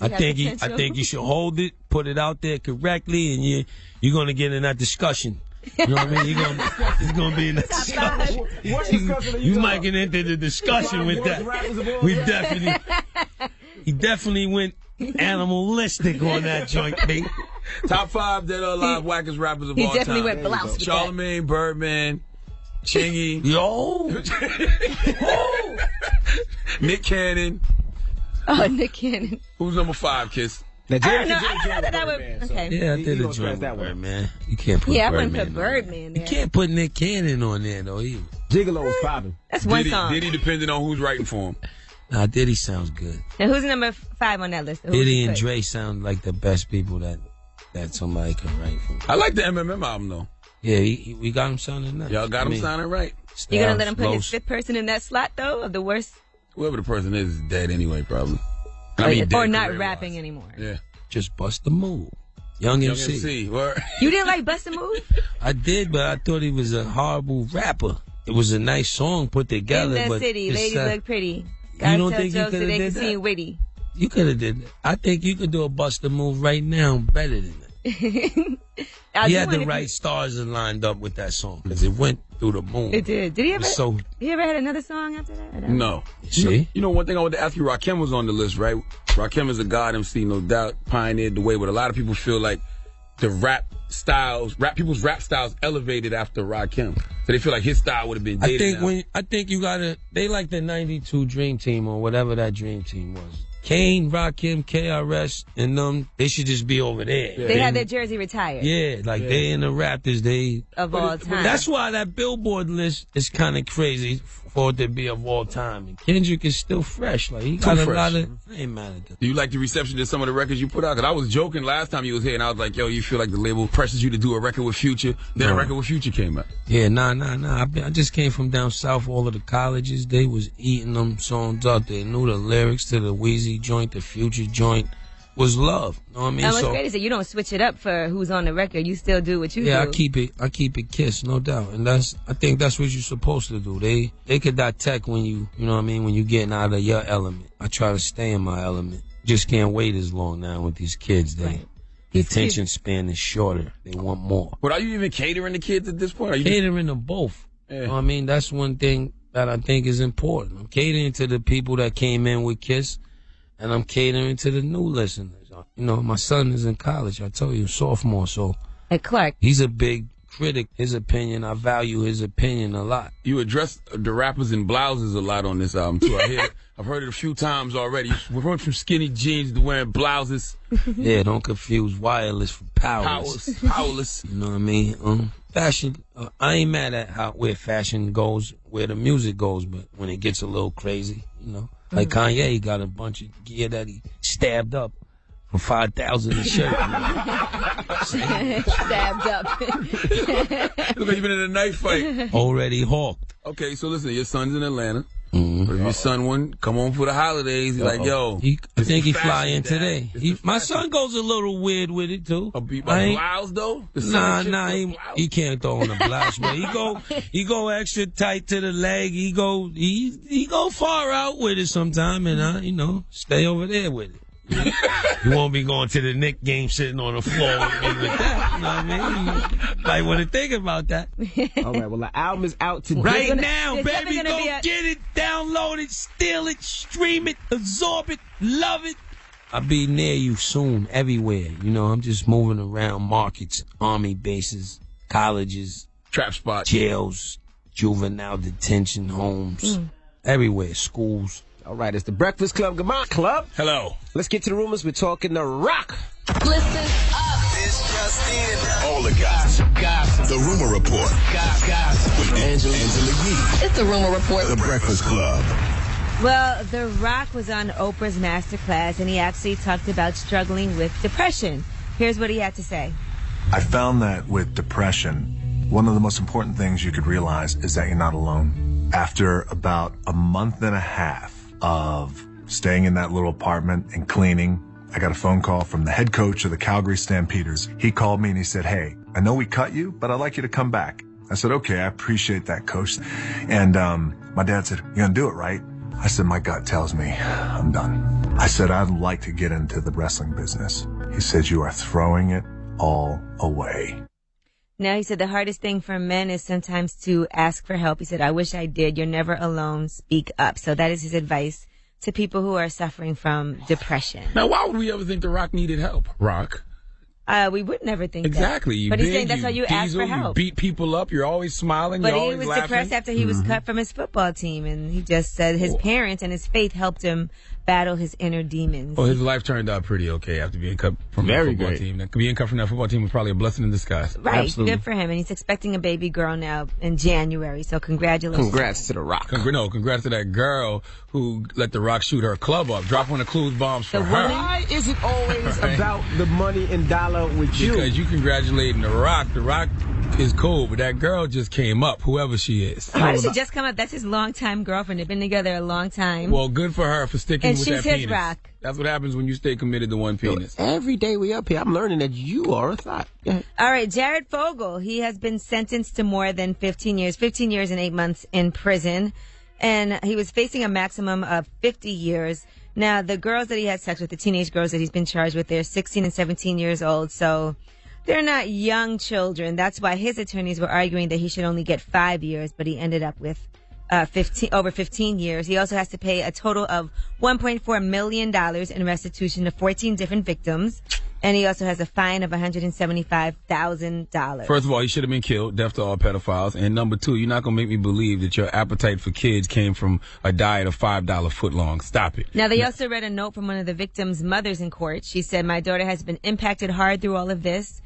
Speaker 17: I think you should hold it, put it out there correctly, and you're gonna get in that discussion. You know what I mean? It's gonna be in that discussion.
Speaker 12: What discussion
Speaker 17: you might get into the discussion with that. He definitely went animalistic on that joint, baby.
Speaker 2: Top 5 dead or alive wackest rappers of all time.
Speaker 1: He definitely went blouse with
Speaker 2: Charlamagne, Birdman, Chingy.
Speaker 17: Yo.
Speaker 2: Nick Cannon.
Speaker 1: Oh, Nick Cannon.
Speaker 2: Who's number 5, Kiss?
Speaker 1: I don't know. I thought that would. Okay.
Speaker 17: Yeah, I did a joint with Birdman. You can't put
Speaker 1: I
Speaker 17: Birdman.
Speaker 1: wouldn't put Birdman there.
Speaker 17: You can't put Nick Cannon on there though either.
Speaker 13: Gigolo was popping.
Speaker 1: That's one song.
Speaker 2: Diddy depending on who's writing for him.
Speaker 17: Nah, Diddy sounds good.
Speaker 1: And who's number 5 on that list?
Speaker 17: Diddy and Dre sound like the best people that somebody could write for.
Speaker 2: I like the MMM album though.
Speaker 17: Yeah, we got him sounding nice.
Speaker 2: Y'all got him sounding right.
Speaker 1: You gonna let him put his 5th person in that slot though, of the worst?
Speaker 2: Whoever the person is dead anyway, probably.
Speaker 1: Or not rapping anymore.
Speaker 2: Yeah.
Speaker 17: Just bust the move. Young MC.
Speaker 1: You didn't like Bust a Move?
Speaker 17: I did, but I thought he was a horrible rapper. It was a nice song put together.
Speaker 1: In the
Speaker 17: but
Speaker 1: city, ladies look pretty.
Speaker 17: You don't think you
Speaker 1: jokes so
Speaker 17: could
Speaker 1: they
Speaker 17: have
Speaker 1: can
Speaker 17: did that?
Speaker 1: seem witty.
Speaker 17: You could have did that. I think you could do a Bust the Move right now better than that. He had the right stars lined up with that song because it went through the moon.
Speaker 1: It did. Did he ever? He ever had another song after that?
Speaker 2: No.
Speaker 17: See?
Speaker 2: You know, one thing I wanted to ask you, Rakim was on the list, right? Rakim is a god MC, no doubt, pioneered the way, but a lot of people feel like the people's rap styles elevated after Rakim. So they feel like his style would have been dated.
Speaker 17: I think you gotta, they like the 92 Dream Team or whatever that Dream Team was. Kane, Rakim, KRS, and them, they should just be over there.
Speaker 1: They had their jersey retired.
Speaker 17: Yeah, they in the Raptors,
Speaker 1: of all time.
Speaker 17: That's why that Billboard list is kind of crazy for it to be of all time. And Kendrick is still fresh. Like, he got a lot of, I ain't mad at that.
Speaker 2: Do you like the reception to some of the records you put out? Because I was joking last time you was here, and I was like, yo, you feel like the label presses you to do a record with Future? Then a record with Future came out.
Speaker 17: Yeah, nah. I just came from down south. All of the colleges, they was eating them songs up. They knew the lyrics to the Wheezy joint, the Future joint was love. You know what I mean?
Speaker 1: And what's great is that you don't switch it up for who's on the record. You still do what you do.
Speaker 17: Yeah, I keep it Kiss, no doubt. And I think that's what you're supposed to do. They could dissect when you know what I mean, when you getting out of your element. I try to stay in my element. Just can't wait as long now with these kids. The attention span is shorter. They want more.
Speaker 2: But are you even catering to kids at this point? Are you
Speaker 17: catering to both? Yeah. You know what I mean? That's one thing that I think is important. I'm catering to the people that came in with Kiss, and I'm catering to the new listeners. You know, my son is in college. I told you, sophomore. So
Speaker 1: at Clark,
Speaker 17: he's a big critic. His opinion, I value his opinion a lot.
Speaker 2: You address the rappers in blouses a lot on this album too. I've heard it a few times already. We went from skinny jeans to wearing blouses.
Speaker 17: Yeah, don't confuse wireless for powerless.
Speaker 2: Powerless.
Speaker 17: You know what I mean? Fashion. I ain't mad at where fashion goes, where the music goes, but when it gets a little crazy, you know, like Kanye, he got a bunch of gear that he stabbed up for $5,000 a shirt.
Speaker 1: Stabbed up.
Speaker 2: Look like you've been in a knife fight.
Speaker 17: Already hawked.
Speaker 2: Okay, so listen, your son's in Atlanta. But if your son wouldn't come home for the holidays, he's like, yo.
Speaker 17: I think he fly in today. My son goes a little weird with it, too.
Speaker 2: A blouse, though?
Speaker 17: Nah, he can't throw on a blouse, but he go extra tight to the leg. He go far out with it sometime, and I, stay over there with it. You won't be going to the Knicks game sitting on the floor with me with that. You know what I mean? You might want to think about that.
Speaker 13: All right, well, the album is out today.
Speaker 17: Right now, baby. Go get it, download it, steal it, stream it, absorb it, love it. I'll be near you soon, everywhere. You know, I'm just moving around markets, army bases, colleges,
Speaker 2: trap spots,
Speaker 17: jails, juvenile detention homes, everywhere, schools.
Speaker 13: All right, it's the Breakfast Club. Come on, Club.
Speaker 2: Hello.
Speaker 13: Let's get to the rumors. We're talking The Rock.
Speaker 10: Listen up.
Speaker 4: It's just in. All the gossip. The Rumor Report. Gossip. With Angela Yee.
Speaker 10: It's the Rumor Report.
Speaker 4: The Breakfast Club.
Speaker 1: Well, The Rock was on Oprah's Masterclass, and he actually talked about struggling with depression. Here's what he had to say.
Speaker 18: I found that with depression, one of the most important things you could realize is that you're not alone. After about a month and a half of staying in that little apartment and cleaning I got a phone call from the head coach of the Calgary Stampeders. He called me and he said, hey, I know we cut you, but I'd like you to come back. I said, okay, I appreciate that, coach. And my dad said, you're going to do it, right? I said, my gut tells me I'm done. I said, I'd like to get into the wrestling business. He said, you are throwing it all away.
Speaker 1: Now, he said the hardest thing for men is sometimes to ask for help. He said, I wish I did. You're never alone. Speak up. So that is his advice to people who are suffering from depression.
Speaker 2: Now, why would we ever think The Rock needed help? Rock?
Speaker 1: We would never think
Speaker 2: exactly.
Speaker 1: that. But he's saying that's why you ask for help.
Speaker 2: You beat people up. You're always smiling.
Speaker 1: But
Speaker 2: you're
Speaker 1: he
Speaker 2: always
Speaker 1: was
Speaker 2: laughing.
Speaker 1: depressed after he was cut from his football team, and he just said his parents and his faith helped him battle his inner demons.
Speaker 2: Well, his life turned out pretty okay after being cut from the football team. Being cut from that football team was probably a blessing in disguise.
Speaker 1: Right.
Speaker 2: Absolutely.
Speaker 1: Good for him. And he's expecting a baby girl now in January. So congratulations.
Speaker 3: Congrats to The Rock.
Speaker 2: Congrats to that girl who let The Rock shoot her club up. Drop one of clues bombs for her.
Speaker 3: Why is it always about the money and dollar with you?
Speaker 2: Because you congratulating The Rock. The Rock is cool, but that girl just came up, whoever she is.
Speaker 1: Why did she just come up? That's his longtime girlfriend. They've been together a long time.
Speaker 2: Well, good for her for sticking with that penis.
Speaker 1: And she's his Rock.
Speaker 2: That's what happens when you stay committed to one penis.
Speaker 3: Every day we up here, I'm learning that you are a thought.
Speaker 1: All right, Jared Fogle. He has been sentenced to more than 15 years and 8 months in prison. And he was facing a maximum of 50 years. Now, the girls that he had sex with, the teenage girls that he's been charged with, they're 16 and 17 years old. So they're not young children. That's why his attorneys were arguing that he should only get 5 years, but he ended up with over 15 years. He also has to pay a total of $1.4 million in restitution to 14 different victims. And he also has a fine of $175,000.
Speaker 2: First of all, he should have been killed. Death to all pedophiles. And number two, you're not going to make me believe that your appetite for kids came from a diet of $5 footlongs. Stop it.
Speaker 1: Now, they also read a note from one of the victims' mothers in court. She said, my daughter has been impacted hard through all of this.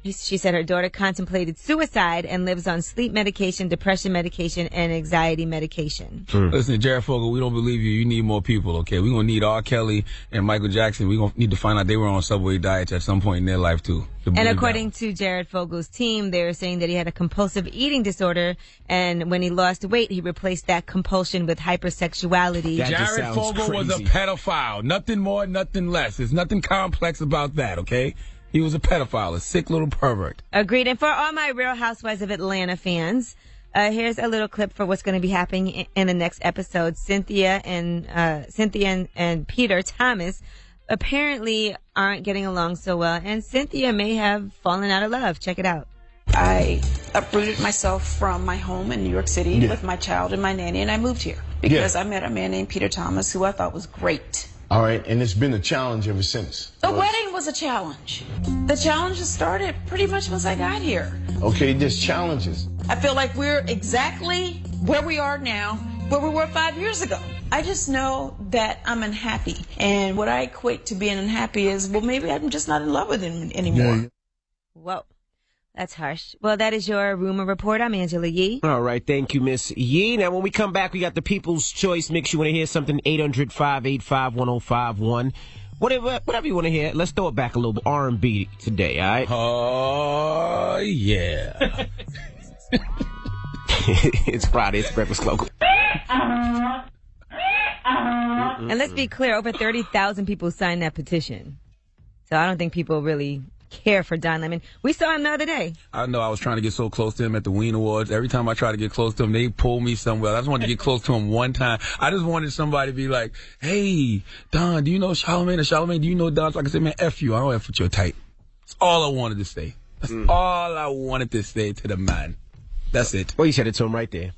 Speaker 1: She said her daughter contemplated suicide and lives on sleep medication, depression medication, and anxiety medication.
Speaker 2: Listen, Jared Fogle, we don't believe you. You need more people, okay? We're going to need R. Kelly and Michael Jackson. We're going to need to find out they were on Subway diets at some point in their life, too.
Speaker 1: And according to Jared Fogle's team, they're saying that he had a compulsive eating disorder, and when he lost weight, he replaced that compulsion with hypersexuality.
Speaker 2: Jared Fogle was a pedophile. Nothing more, nothing less. There's nothing complex about that, okay? He was a pedophile, a sick little pervert.
Speaker 1: Agreed. And for all my Real Housewives of Atlanta fans, here's a little clip for what's going to be happening in the next episode. Cynthia and Peter Thomas apparently aren't getting along so well, and Cynthia may have fallen out of love. Check it out.
Speaker 19: I uprooted myself from my home in New York City with my child and my nanny, and I moved here because I met a man named Peter Thomas who I thought was great.
Speaker 20: All right, and it's been a challenge ever since.
Speaker 19: The wedding was a challenge. The challenges started pretty much once I got here.
Speaker 20: Okay, there's challenges.
Speaker 19: I feel like we're exactly where we are now, where we were 5 years ago. I just know that I'm unhappy. And what I equate to being unhappy is, well, maybe I'm just not in love with him anymore.
Speaker 1: Yeah. Whoa. That's harsh. Well, that is your Rumor Report. I'm Angela Yee.
Speaker 3: All right. Thank you, Miss Yee. Now, when we come back, we got the People's Choice Mix. You want to hear something? 800-585-1051. Whatever you want to hear. Let's throw it back a little bit. R&B today, all right?
Speaker 2: Oh, yeah.
Speaker 3: It's Friday. It's Breakfast Club.
Speaker 1: And let's be clear, over 30,000 people signed that petition. So I don't think people really care for Don Lemon. We saw him the other day.
Speaker 2: I know. I was trying to get so close to him at the Ween Awards. Every time I try to get close to him, they pull me somewhere. I just wanted to get close to him one time. I just wanted somebody to be like, hey, Don, do you know Charlamagne? Or Charlamagne, do you know Don? So I can say, man, F you. I don't F with your type. That's all I wanted to say. That's all I wanted to say to the man. That's it.
Speaker 3: Well, you said it to him right there.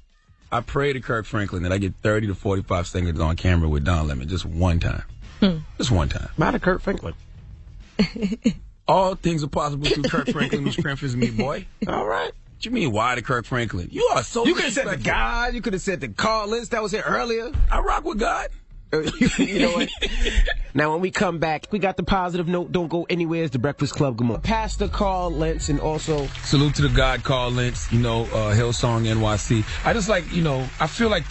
Speaker 2: I pray to Kirk Franklin that I get 30 to 45 seconds on camera with Don Lemon just one time. Just one time.
Speaker 3: Why to Kirk Franklin?
Speaker 2: All things are possible through Kirk Franklin, who strengthens me, boy.
Speaker 3: All right.
Speaker 2: What you mean, why to Kirk Franklin? You are so
Speaker 3: You could have said the God. You could have said the Carl Lentz that was here earlier.
Speaker 2: I rock with God.
Speaker 3: You know what? Now, when we come back, we got the positive note. Don't go anywhere. It's the Breakfast Club. Good morning. Pastor Carl Lentz, and also
Speaker 2: salute to the God Carl Lentz, Hillsong NYC. I just like, I feel like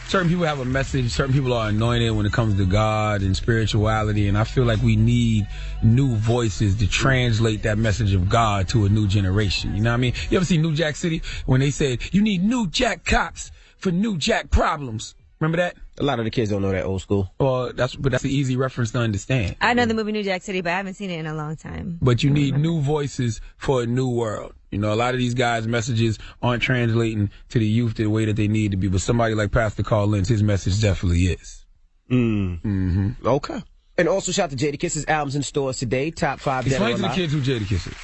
Speaker 2: certain people have a message. Certain people are anointed when it comes to God and spirituality. And I feel like we need new voices to translate that message of God to a new generation. You know what I mean? You ever see New Jack City when they said, you need New Jack cops for New Jack problems? Remember that?
Speaker 3: A lot of the kids don't know that old school.
Speaker 2: Well, that's an easy reference to understand.
Speaker 1: I know the movie New Jack City, but I haven't seen it in a long time.
Speaker 2: But you need new voices for a new world. You know, a lot of these guys' messages aren't translating to the youth the way that they need to be. But somebody like Pastor Carl Lentz, his message definitely is.
Speaker 3: Okay. And also shout out to Jadakiss. His album's in stores today. Top 5 dead or
Speaker 2: Explain to the
Speaker 3: alive.
Speaker 2: kids who Jadakiss is.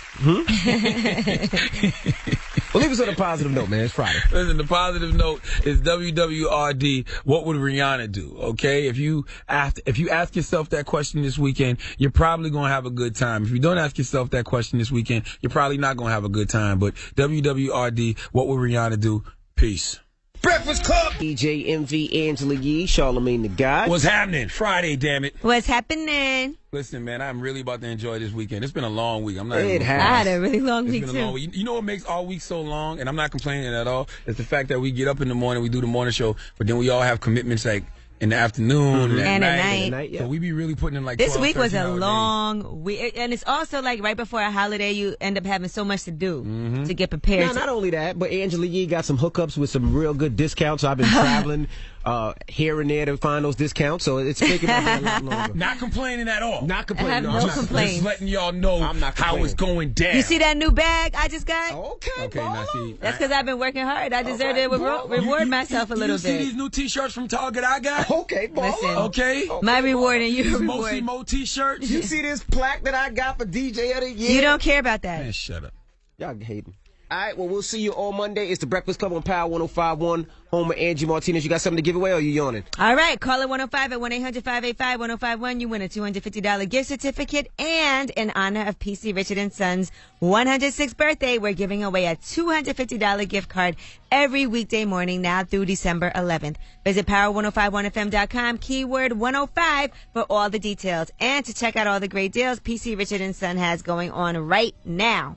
Speaker 3: Well, leave us on a positive note, man. It's Friday.
Speaker 2: Listen, the positive note is WWRD. What would Rihanna do? Okay, if you ask yourself that question this weekend, you're probably gonna have a good time. If you don't ask yourself that question this weekend, you're probably not gonna have a good time. But WWRD. What would Rihanna do? Peace.
Speaker 4: Breakfast Club.
Speaker 3: DJ MV, Angela Yee, Charlamagne the God.
Speaker 2: What's happening? Friday, damn it.
Speaker 1: What's happening?
Speaker 2: Listen, man, I'm really about to enjoy this weekend. It's been a long week. I
Speaker 1: had a really long week,
Speaker 2: It's been
Speaker 1: too.
Speaker 2: a long week. You know what makes all week so long? And I'm not complaining at all. It's the fact that we get up in the morning, we do the morning show, but then we all have commitments like in the afternoon and at night.
Speaker 1: Yeah.
Speaker 2: So we be really putting in like
Speaker 1: This
Speaker 2: 12,
Speaker 1: week was a
Speaker 2: 13 hour
Speaker 1: long week. And it's also like right before a holiday, you end up having so much to do to get prepared.
Speaker 3: No, not only that, but Angela Yee got some hookups with some real good discounts. I've been traveling here and there to find those discounts, so it's making my day a lot longer.
Speaker 2: Not complaining at all.
Speaker 3: Not complaining.
Speaker 1: I have no complaints.
Speaker 2: Just letting y'all know how it's going down.
Speaker 1: You see that new bag I just got?
Speaker 3: Okay,
Speaker 2: now see.
Speaker 1: That's because I've been working hard. I deserve to reward myself a little
Speaker 2: You
Speaker 1: bit.
Speaker 2: see these new T-shirts from Target I got?
Speaker 3: Okay,
Speaker 1: Listen,
Speaker 2: okay.
Speaker 1: My reward and your
Speaker 2: These
Speaker 1: reward.
Speaker 2: Mosi Mo T-shirts.
Speaker 3: You see this plaque that I got for DJ of the Year?
Speaker 1: You don't care about that.
Speaker 2: Man, shut up.
Speaker 3: Y'all hating. All right, well, we'll see you on Monday. It's the Breakfast Club on Power 105.1. Home with Angie Martinez. You got something to give away, or are you yawning?
Speaker 1: All right, call it 105 at 1-800-585-1051. You win a $250 gift certificate, and in honor of PC Richard & Sons' 106th birthday, we're giving away a $250 gift card every weekday morning now through December 11th. Visit power1051fm.com, keyword 105 for all the details, and to check out all the great deals PC Richard & Son has going on right now.